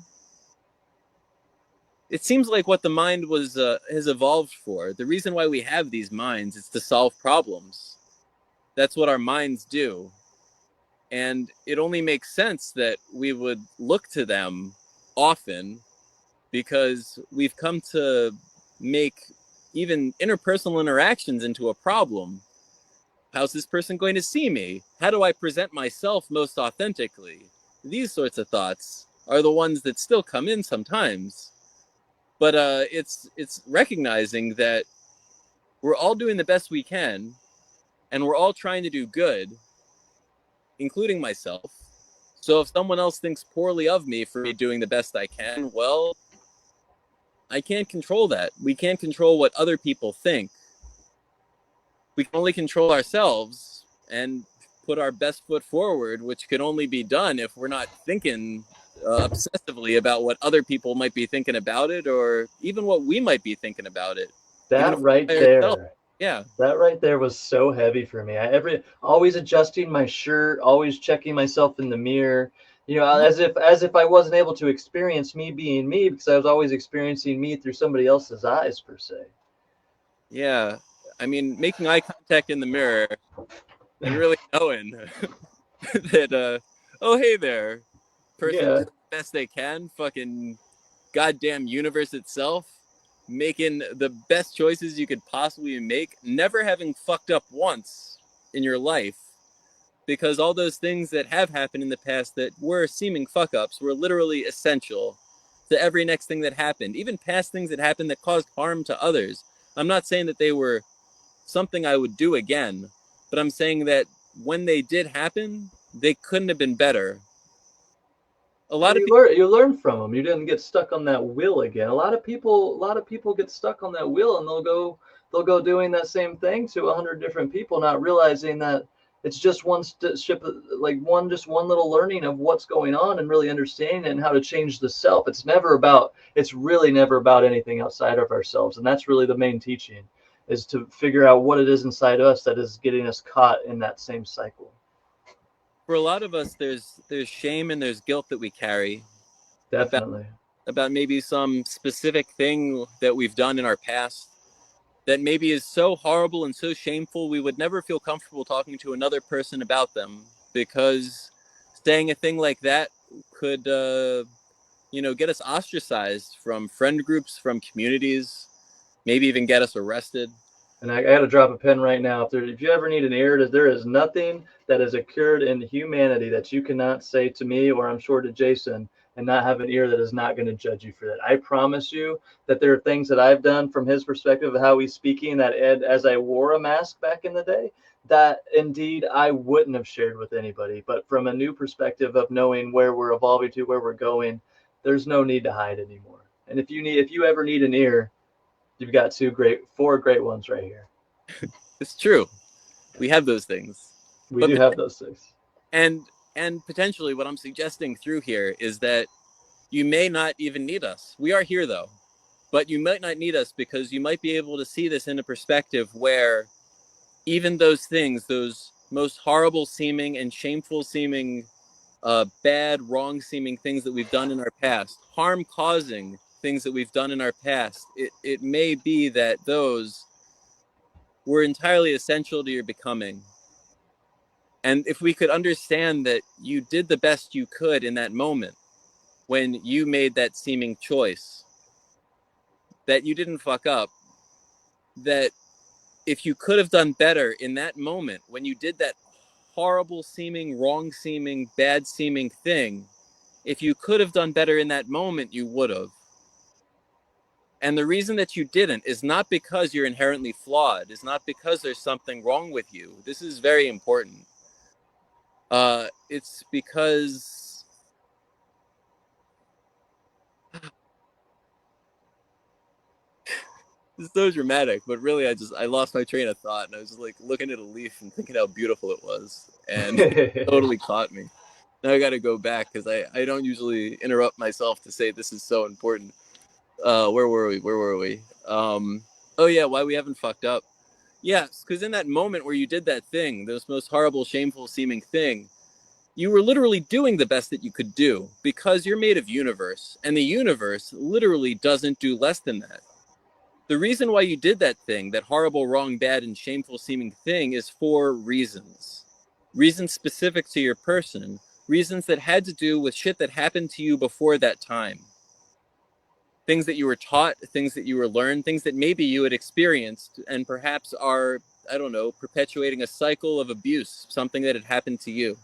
it seems like what the mind was has evolved for. The reason why we have these minds is to solve problems. That's what our minds do. And it only makes sense that we would look to them often because we've come to make even interpersonal interactions into a problem. How's this person going to see me? How do I present myself most authentically? These sorts of thoughts are the ones that still come in sometimes. But it's recognizing that we're all doing the best we can, and we're all trying to do good, including myself. So if someone else thinks poorly of me for me doing the best I can, well, I can't control that. We can't control what other people think. We can only control ourselves and put our best foot forward, which can only be done if we're not thinking obsessively about what other people might be thinking about it, or even what we might be thinking about it, even That if we're right by ourselves. there. Yeah. That right there was so heavy for me. Always adjusting my shirt, always checking myself in the mirror, You know, as if I wasn't able to experience me being me because I was always experiencing me through somebody else's eyes per se. Yeah, I mean, making eye contact in the mirror and really knowing that, oh, hey there, person Yeah, doing the best they can, fucking goddamn universe itself, making the best choices you could possibly make, never having fucked up once in your life, because all those things that have happened in the past that were seeming fuck ups were literally essential to every next thing that happened, even past things that happened that caused harm to others. I'm not saying that they were something I would do again, but I'm saying that when they did happen, they couldn't have been better. A lot of people, you learn from them. You didn't get stuck on that wheel again. A lot of people get stuck on that wheel, and they'll go doing that same thing to 100 different people, not realizing that it's just one ship, like one little learning of what's going on and really understanding it and how to change the self. It's really never about anything outside of ourselves, and that's really the main teaching, is to figure out what it is inside us that is getting us caught in that same cycle. for a lot of us, there's shame and there's guilt that we carry about Definitely. maybe some specific thing that we've done in our past that maybe is so horrible and so shameful we would never feel comfortable talking to another person about them, because saying a thing like that could get us ostracized from friend groups, from communities, maybe even get us arrested. And I got to drop a pin right now. If you ever need an ear, there is nothing that has occurred in humanity that you cannot say to me, or I'm sure to Jason, and not have an ear that is not going to judge you for that. I promise you that there are things that I've done from his perspective of how he's speaking that Ed, as I wore a mask back in the day, that indeed I wouldn't have shared with anybody. But from a new perspective of knowing where we're evolving to, where we're going, there's no need to hide anymore. And if you ever need an ear, you've got four great ones right here. It's true. We have those things. We But do have those things. and and potentially what I'm suggesting through here is that you may not even need us. We are here though. But you might not need us because you might be able to see this in a perspective where even those things, those most horrible seeming and shameful seeming, bad, wrong seeming things that we've done in our past, harm causing things that we've done in our past, it may be that those were entirely essential to your becoming. And if we could understand that you did the best you could in that moment when you made that seeming choice, that you didn't fuck up, that if you could have done better in that moment when you did that horrible seeming, wrong seeming, bad seeming thing, if you could have done better in that moment, you would have. And the reason that you didn't is not because you're inherently flawed, is not because there's something wrong with you. This is very important. It's because it's so dramatic, but really I lost my train of thought and I was just like looking at a leaf and thinking how beautiful it was, and it totally caught me. Now I got to go back because I don't usually interrupt myself to say this is so important. Where were we? Where were we? Oh yeah, why we haven't fucked up? Yes, because in that moment where you did that thing, this most horrible, shameful seeming thing, you were literally doing the best that you could do because you're made of universe, and the universe literally doesn't do less than that. The reason why you did that thing, that horrible, wrong, bad, and shameful seeming thing, is for reasons. Reasons specific to your person, reasons that had to do with shit that happened to you before that time. Things that you were taught, things that you were learned, things that maybe you had experienced and perhaps are, I don't know, perpetuating a cycle of abuse, something that had happened to you.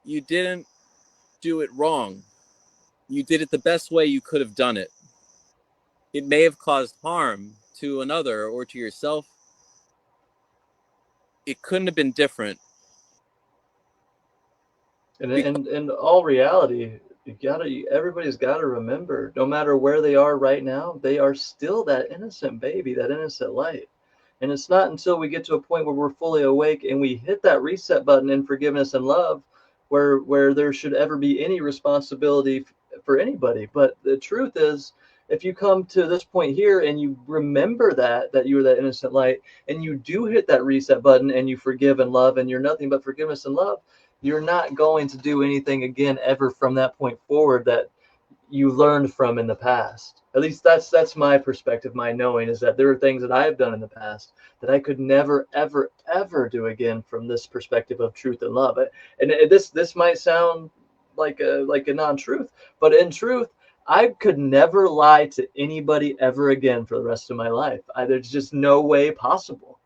You didn't do it wrong. You did it the best way you could have done it. It may have caused harm to another or to yourself. It couldn't have been different. And Because, in all reality, everybody's gotta remember, no matter where they are right now, they are still that innocent baby, that innocent light. And it's not until we get to a point where we're fully awake and we hit that reset button in forgiveness and love, where there should ever be any responsibility for anybody. But the truth is if you come to this point here and you remember that you were that innocent light, and you do hit that reset button and you forgive and love, and you're nothing but forgiveness and love, you're not going to do anything again ever from that point forward that you learned from in the past. At least that's my perspective. My knowing is that there are things that I have done in the past that I could never, ever, ever do again from this perspective of truth and love. And this might sound like a non-truth, but in truth, I could never lie to anybody ever again for the rest of my life. There's just no way possible.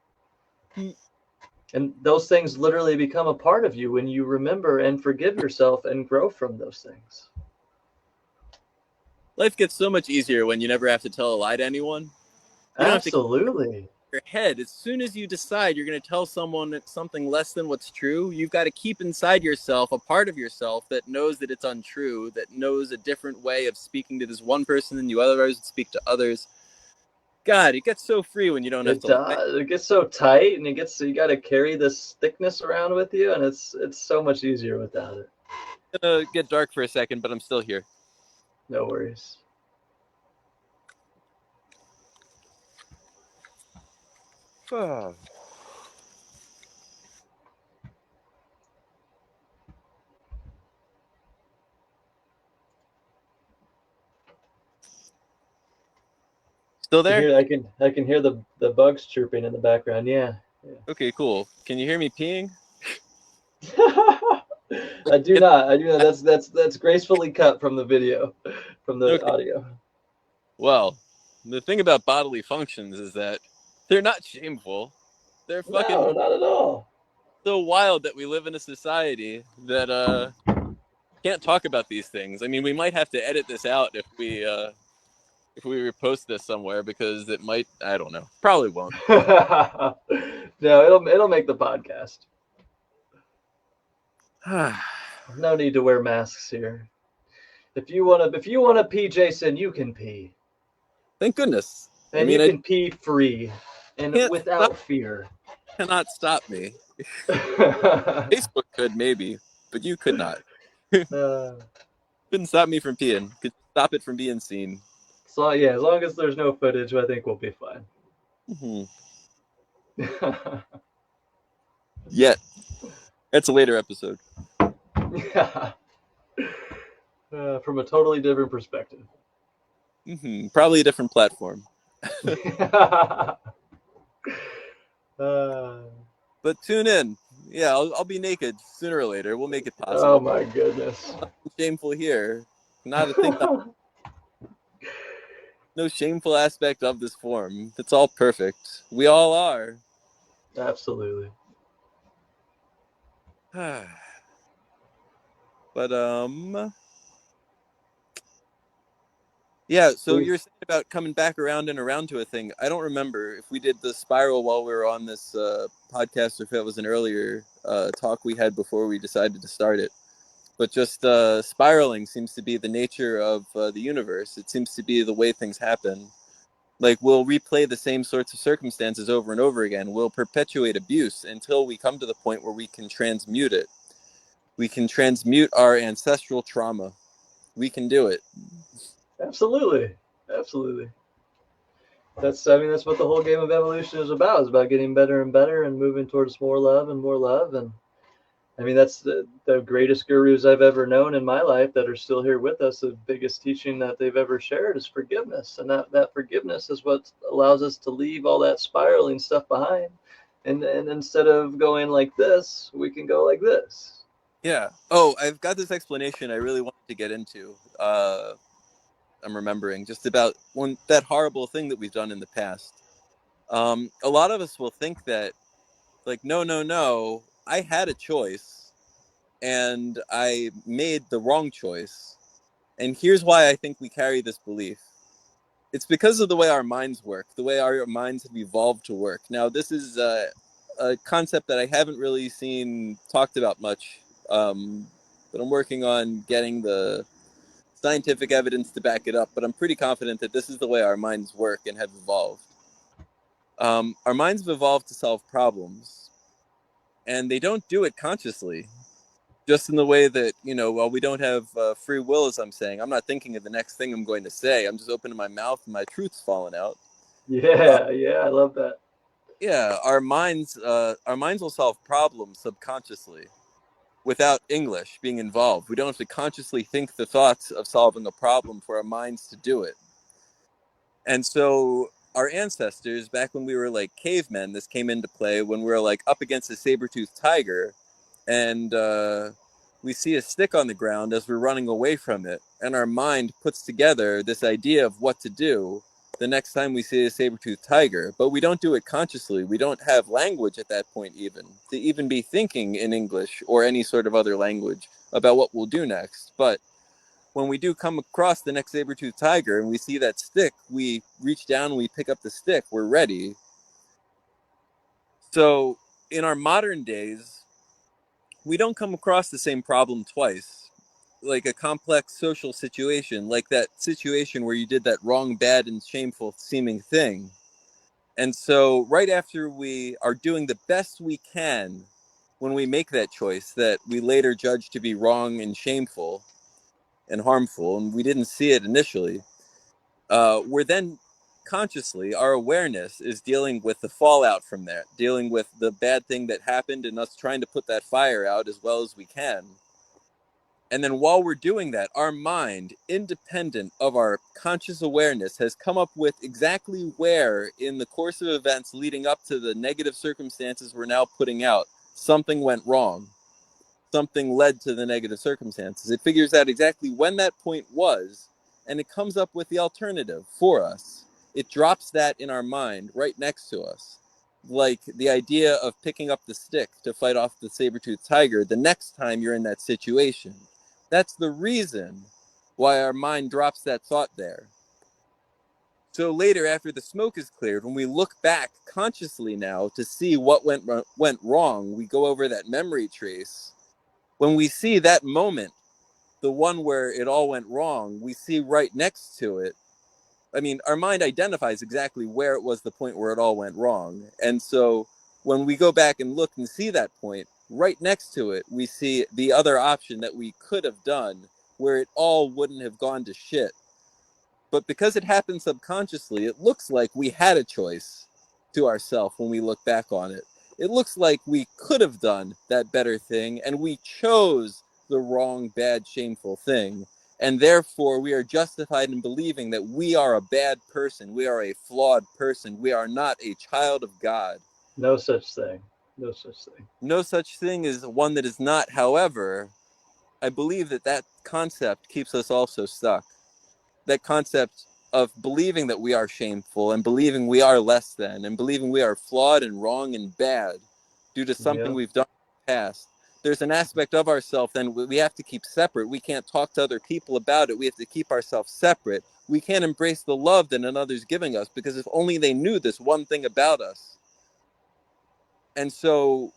And those things literally become a part of you when you remember and forgive yourself and grow from those things. Life gets so much easier when you never have to tell a lie to anyone. You don't have to Absolutely. your head. As soon as you decide you're going to tell someone something less than what's true, you've got to keep inside yourself a part of yourself that knows that it's untrue, that knows a different way of speaking to this one person than you otherwise would speak to others. God, it gets so free when you don't have It to lie. does. It gets so tight, and you got to carry this thickness around with you, and it's so much easier without it. It's going to get dark for a second, but I'm still here. No worries. Still there? I can hear the bugs chirping in the background. Yeah. Okay, cool. Can you hear me peeing? I do not. That's gracefully cut from the video, from the audio. Well, the thing about bodily functions is that they're not shameful. They're fucking No, not at all. so wild that we live in a society that can't talk about these things. I mean, we might have to edit this out if we repost this somewhere because it might. I don't know. Probably won't. No, it'll make the podcast. No need to wear masks here. If you wanna pee, Jason, you can pee. Thank goodness. And I mean, you can pee free and without fear. Cannot stop me. Facebook could maybe, but you could not. Couldn't stop me from peeing. Could stop it from being seen. So yeah, as long as there's no footage, I think we'll be fine. Mm-hmm. Yet, that's a later episode. Yeah. From a totally different perspective. Mm-hmm. Probably a different platform. But tune in. Yeah, I'll be naked sooner or later. We'll make it possible. Oh my goodness. Nothing shameful here. Not a thing. No shameful aspect of this form. It's all perfect. We all are. Absolutely. But yeah, so you're saying about coming back around and around to a thing. I don't remember if we did the spiral while we were on this podcast or if it was an earlier talk we had before we decided to start it. But just spiraling seems to be the nature of the universe. It seems to be the way things happen. Like, we'll replay the same sorts of circumstances over and over again. We'll perpetuate abuse until we come to the point where we can transmute it. We can transmute our ancestral trauma. We can do it. Absolutely. Absolutely. That's what the whole game of evolution is about. It's about getting better and better and moving towards more love and more love. And I mean, that's the greatest gurus I've ever known in my life that are still here with us. The biggest teaching that they've ever shared is forgiveness. And that forgiveness is what allows us to leave all that spiraling stuff behind. And instead of going like this, we can go like this. Yeah. Oh, I've got this explanation I really wanted to get into. I'm remembering just about that horrible thing that we've done in the past. A lot of us will think that, like, no, I had a choice and I made the wrong choice. And here's why I think we carry this belief. It's because of the way our minds work, the way our minds have evolved to work. Now, this is a concept that I haven't really seen talked about much, but I'm working on getting the scientific evidence to back it up. But I'm pretty confident that this is the way our minds work and have evolved. Our minds have evolved to solve problems, and they don't do it consciously. Just in the way that, while we don't have free will, as I'm saying, I'm not thinking of the next thing I'm going to say. I'm just opening my mouth and my truth's falling out. Uh, Yeah, yeah, I love that. yeah, our minds will solve problems subconsciously without English being involved. We don't have to consciously think the thoughts of solving a problem for our minds to do it. And so our ancestors, back when we were like cavemen, this came into play when we were like up against a saber-toothed tiger, and we see a stick on the ground as we're running away from it, and our mind puts together this idea of what to do the next time we see a saber-toothed tiger. But we don't do it consciously. We don't have language at that point even to even be thinking in English or any sort of other language about what we'll do next. But when we do come across the next saber-toothed tiger and we see that stick, we reach down and we pick up the stick. We're ready. So in our modern days, we don't come across the same problem twice. Like a complex social situation, like that situation where you did that wrong, bad, and shameful seeming thing. And so, right after we are doing the best we can when we make that choice that we later judge to be wrong and shameful and harmful, and we didn't see it initially, we're then consciously, our awareness is dealing with the fallout from that, dealing with the bad thing that happened and us trying to put that fire out as well as we can. And then while we're doing that, our mind, independent of our conscious awareness, has come up with exactly where in the course of events leading up to the negative circumstances we're now putting out, something went wrong. Something led to the negative circumstances. It figures out exactly when that point was, and it comes up with the alternative for us. It drops that in our mind right next to us. Like the idea of picking up the stick to fight off the saber-toothed tiger the next time you're in that situation. That's the reason why our mind drops that thought there. So later, after the smoke is cleared, when we look back consciously now to see what went wrong, we go over that memory trace. When we see that moment, the one where it all went wrong, we see right next to it. I mean, our mind identifies exactly where it was the point where it all went wrong. And so when we go back and look and see that point, right next to it, we see the other option that we could have done where it all wouldn't have gone to shit. But because it happened subconsciously, it looks like we had a choice to ourselves when we look back on it. It looks like we could have done that better thing, and we chose the wrong, bad, shameful thing. And therefore, we are justified in believing that we are a bad person. We are a flawed person. We are not a child of God. No such thing. No such thing. No such thing as one that is not. However, I believe that that concept keeps us also stuck. That concept of believing that we are shameful and believing we are less than and believing we are flawed and wrong and bad due to something Yeah. we've done in the past. There's an aspect of ourselves then we have to keep separate. We can't talk to other people about it. We have to keep ourselves separate. We can't embrace the love that another's giving us because if only they knew this one thing about us. And so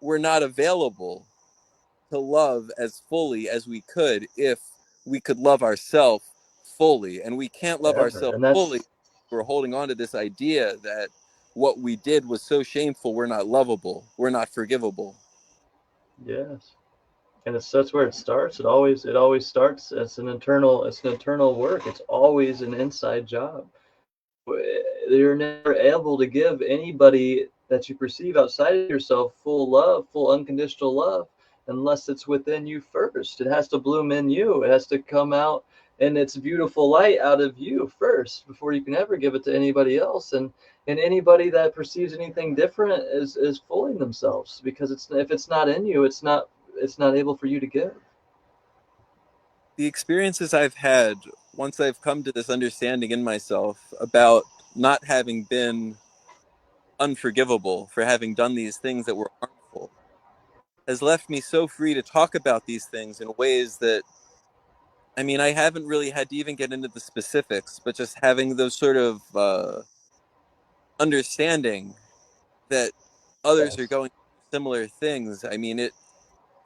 we're not available to love as fully as we could if we could love ourselves fully. And we can't love Ever. ourselves And fully. that's We're holding on to this idea that what we did was so shameful, we're not lovable, we're not forgivable. yes. And that's where it starts. It always starts as it's an internal work. It's always an inside job. You're never able to give anybody that you perceive outside of yourself full love, full unconditional love, unless it's within you first. It has to bloom in you. It has to come out in its beautiful light out of you first before you can ever give it to anybody else. And anybody that perceives anything different is fooling themselves because it's if it's not in you, it's not able for you to give. The experiences I've had once I've come to this understanding in myself about not having been unforgivable for having done these things that were harmful has left me so free to talk about these things in ways that I mean, I haven't really had to even get into the specifics, but just having those sort of understanding that others are Yes. going through similar things. I mean, it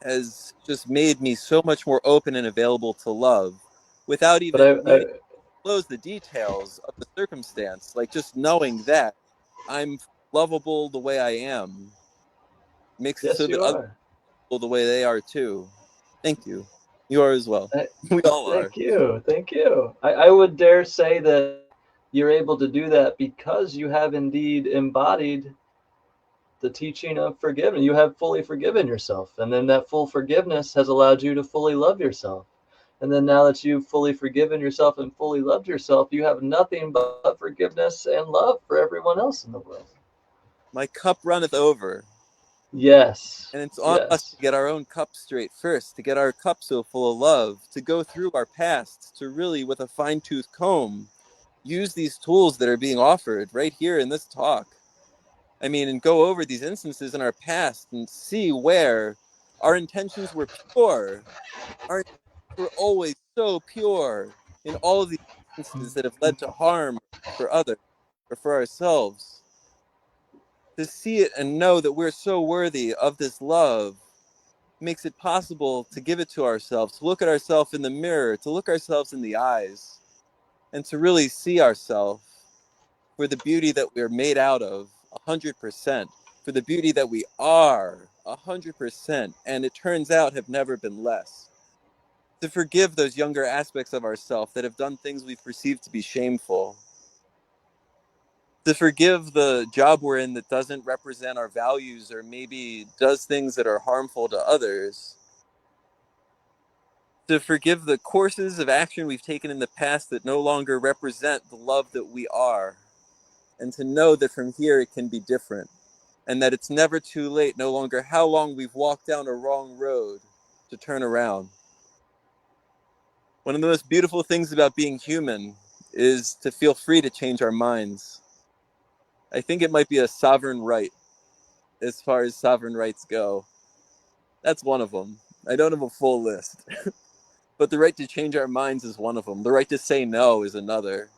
has just made me so much more open and available to love without But even I needing to disclose the details of the circumstance. Like just knowing that I'm lovable the way I am makes it yes, so that you others are. beautiful the way they are too. Thank you. You are as well. We all are. Thank you. Thank you. I would dare say that you're able to do that because you have indeed embodied the teaching of forgiveness. You have fully forgiven yourself. And then that full forgiveness has allowed you to fully love yourself. And then now that you've fully forgiven yourself and fully loved yourself, you have nothing but forgiveness and love for everyone else in the world. My cup runneth over. Yes. And it's on us Yes. to get our own cup straight first, to get our cup so full of love, to go through our past, to really, with a fine-tooth comb, use these tools that are being offered right here in this talk. I mean, and go over these instances in our past and see where our intentions were pure. Our intentions were always so pure in all of these instances that have led to harm for others or for ourselves. To see it and know that we're so worthy of this love makes it possible to give it to ourselves, to look at ourselves in the mirror, to look ourselves in the eyes, and to really see ourselves for the beauty that we're made out of 100%, for the beauty that we are 100%, and it turns out have never been less. To forgive those younger aspects of ourselves that have done things we've perceived to be shameful. To forgive the job we're in that doesn't represent our values or maybe does things that are harmful to others. To forgive the courses of action we've taken in the past that no longer represent the love that we are. And to know that from here it can be different. And that it's never too late, no longer how long we've walked down a wrong road, to turn around. One of the most beautiful things about being human is to feel free to change our minds. I think it might be a sovereign right as far as sovereign rights go. That's one of them. I don't have a full list. But the right to change our minds is one of them. The right to say no is another.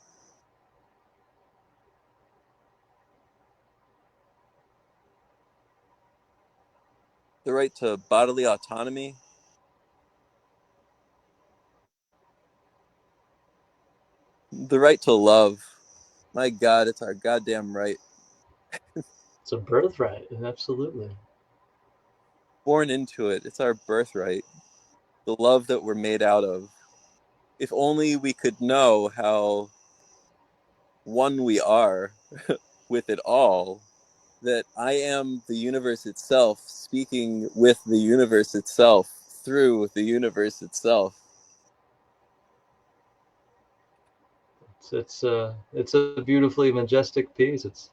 The right to bodily autonomy. The right to love. My God, it's our goddamn right. It's a birthright. Absolutely. Born into it. It's our birthright. The love that we're made out of. If only we could know how one we are with it all, that I am the universe itself, speaking with the universe itself, through the universe itself. It's a beautifully majestic piece. It's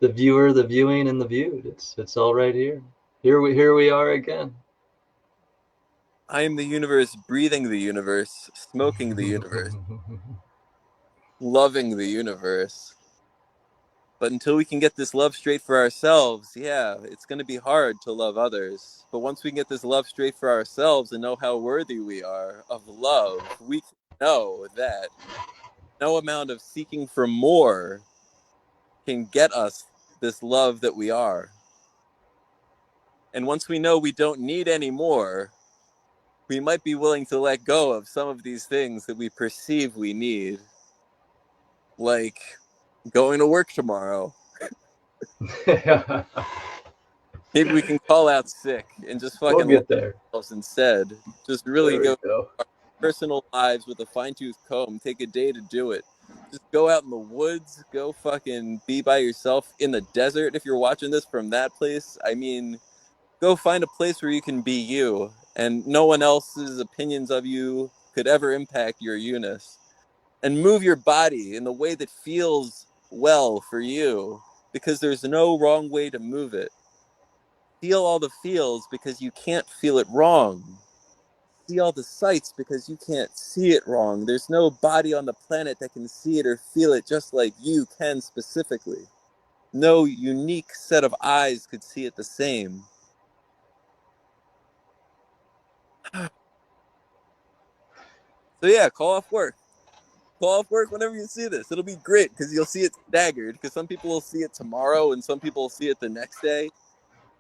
the viewer, the viewing, and the viewed. It's all right here. Here we are again. I am the universe, breathing the universe, smoking the universe, loving the universe. But until we can get this love straight for ourselves, yeah, it's going to be hard to love others. But once we can get this love straight for ourselves and know how worthy we are of love, we can know that no amount of seeking for more can get us this love that we are. And once we know we don't need any more, we might be willing to let go of some of these things that we perceive we need. Like going to work tomorrow. Maybe we can call out sick and just We'll fucking love get there. ourselves instead. Just really There we go go. our personal lives with a fine-tooth comb. Take a day to do it. Just go out in the woods. Go fucking be by yourself in the desert. If you're watching this from that place, I mean, go find a place where you can be you and no one else's opinions of you could ever impact your you-ness. And move your body in the way that feels well for you because there's no wrong way to move it. Feel all the feels because you can't feel it wrong. See all the sights because you can't see it wrong. There's no body on the planet that can see it or feel it just like you can specifically. No unique set of eyes could see it the same. So yeah, call off work. Call off work whenever you see this. It'll be great because you'll see it staggered because some people will see it tomorrow and some people will see it the next day.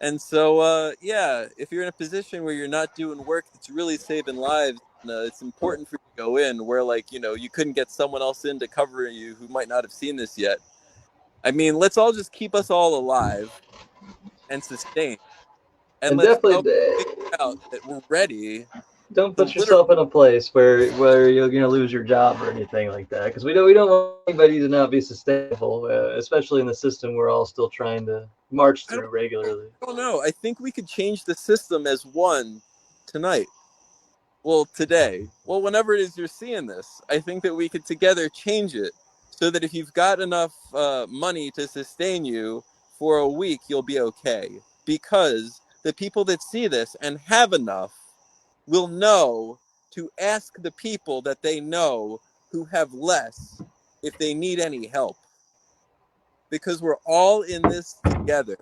And so, yeah, if you're in a position where you're not doing work that's really saving lives, it's important for you to go in where, like, you know, you couldn't get someone else in to cover you who might not have seen this yet. I mean, let's all just keep us all alive and sustained. and And let's definitely go figure out that we're ready don't to put literally. yourself in a place where you're gonna lose your job or anything like that, because we don't want anybody to not be sustainable, especially in the system we're all still trying to march I don't through regularly. I don't know. I think we could change the system as one tonight. Well, today. Well, whenever it is you're seeing this, I think that we could together change it so that if you've got enough money to sustain you for a week, you'll be okay. Because the people that see this and have enough will know to ask the people that they know who have less if they need any help. Because we're all in this together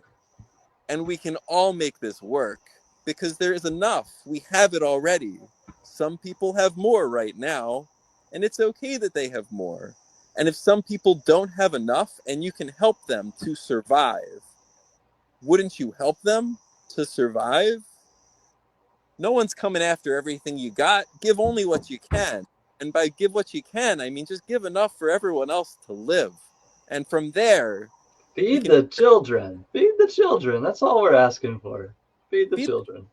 and we can all make this work because there is enough. We have it already. Some people have more right now, and it's okay that they have more. And if some people don't have enough and you can help them to survive, wouldn't you help them to survive? No one's coming after everything you got. Give only what you can. And by give what you can, I mean just give enough for everyone else to live. And from there, we Feed can the children. Feed the children. That's all we're asking for. Feed the feed children.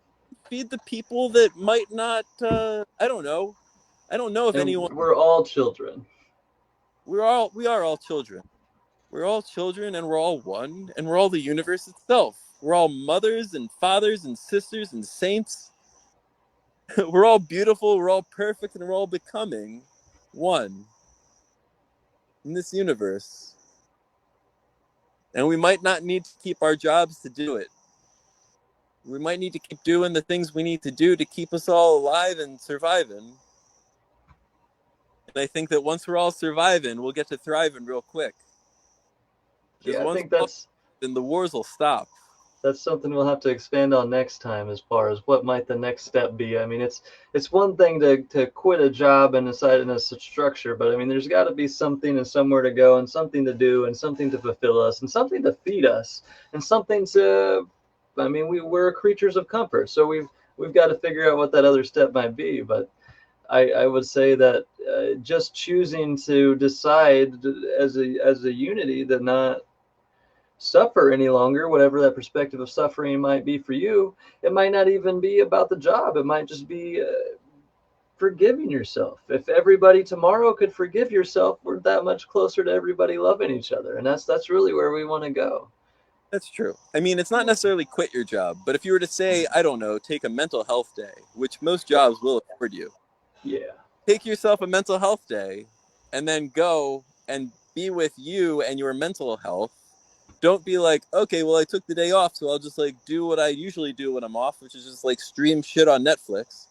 feed the people that might not I don't know if And anyone. we're all children. We are all children. We're all children and we're all one and we're all the universe itself. We're all mothers and fathers and sisters and saints. We're all beautiful, we're all perfect, and we're all becoming one in this universe. And we might not need to keep our jobs to do it. We might need to keep doing the things we need to do to keep us all alive and surviving. And I think that once we're all surviving, we'll get to thriving real quick. Because Yeah, I once think we're all surviving, the wars will stop. that's something we'll have to expand on next time as far as what might the next step be. I mean, it's one thing to quit a job and decide in a structure, but I mean, there's got to be something and somewhere to go and something to do and something to fulfill us and something to feed us and something to. I mean, we're creatures of comfort, so we've got to figure out what that other step might be. But I would say that just choosing to decide as a unity that not suffer any longer, whatever that perspective of suffering might be for you. It might not even be about the job. It might just be forgiving yourself. If everybody tomorrow could forgive yourself, we're that much closer to everybody loving each other, and that's really where we want to go. That's true. I mean, it's not necessarily quit your job, but if you were to say, I don't know, take a mental health day, which most jobs will afford you, Yeah. take yourself a mental health day and then go and be with you and your mental health. Don't be like, okay, well, I took the day off, so I'll just like do what I usually do when I'm off, which is just like stream shit on Netflix,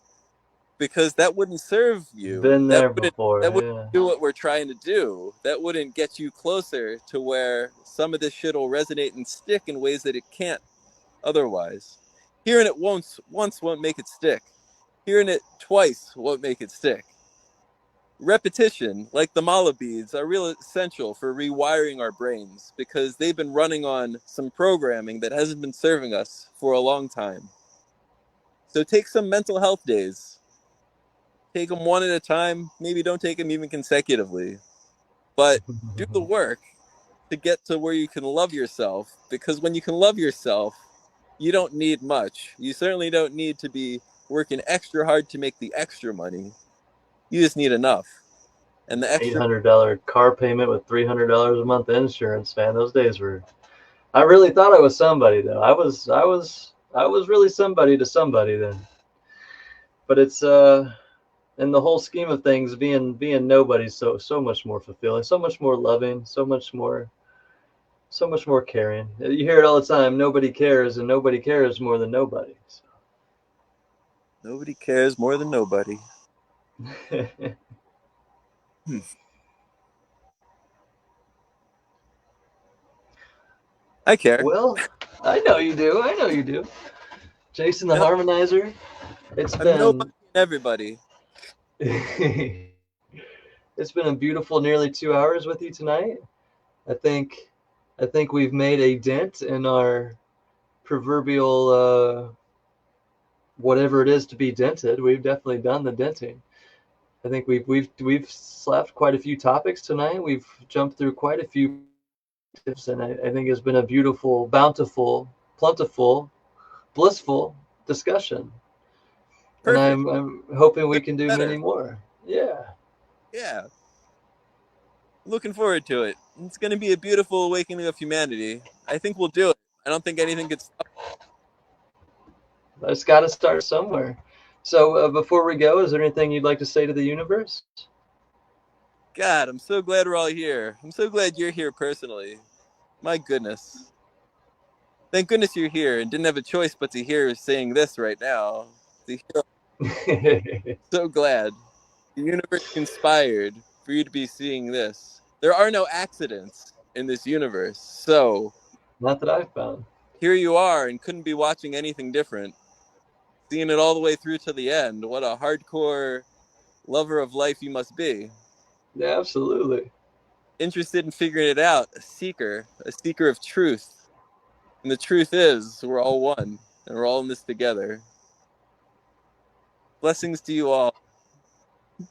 because that wouldn't serve you. Been That there wouldn't before. that wouldn't Yeah. do what we're trying to do. That wouldn't get you closer to where some of this shit will resonate and stick in ways that it can't otherwise. Hearing it once won't make it stick. Hearing it twice won't make it stick. Repetition, like the mala beads, are real essential for rewiring our brains because they've been running on some programming that hasn't been serving us for a long time. So take some mental health days. Take them one at a time. Maybe don't take them even consecutively. But do the work to get to where you can love yourself, because when you can love yourself, you don't need much. You certainly don't need to be working extra hard to make the extra money. You just need enough. And the extra, $800 car payment with $300 a month insurance, man. Those days were. I really thought I was somebody though. I was really somebody to somebody then. But it's in the whole scheme of things, being nobody, so much more fulfilling, so much more loving, so much more caring. You hear it all the time. Nobody cares, and nobody cares more than nobody. nobody cares more than nobody. So. Hmm. I care. Well, I know you do. I know you do. Jason the No, Harmonizer. It's I'm nobody been and everybody. it's been a beautiful nearly 2 hours with you tonight. I think I think we've made a dent in our proverbial whatever it is to be dented. We've definitely done the denting. I think we've slapped quite a few topics tonight. We've jumped through quite a few tips, and I think it's been a beautiful, bountiful, plentiful blissful discussion. And Perfect. I'm hoping we Good can do better. many more. Yeah. Yeah. Looking forward to it. It's going to be a beautiful awakening of humanity. I think we'll do it. I don't think anything could stop. It's got to start somewhere. So before we go, is there anything you'd like to say to the universe? God, I'm so glad we're all here. I'm so glad you're here personally. My goodness. Thank goodness you're here and didn't have a choice but to hear saying this right now. To hear, so glad. The universe conspired for you to be seeing this. There are no accidents in this universe. So Not that I've found. here you are and couldn't be watching anything different. Seeing it all the way through to the end. What a hardcore lover of life you must be. Yeah, absolutely. Interested in figuring it out. A seeker of truth. And the truth is, we're all one, and we're all in this together. Blessings to you all.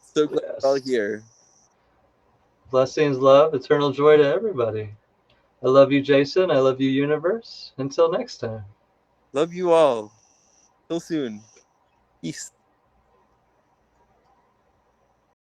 So glad you're all Yes. here. Blessings, love, eternal joy to everybody. I love you, Jason. I love you, universe. Until next time. Love you all. Till soon. Peace.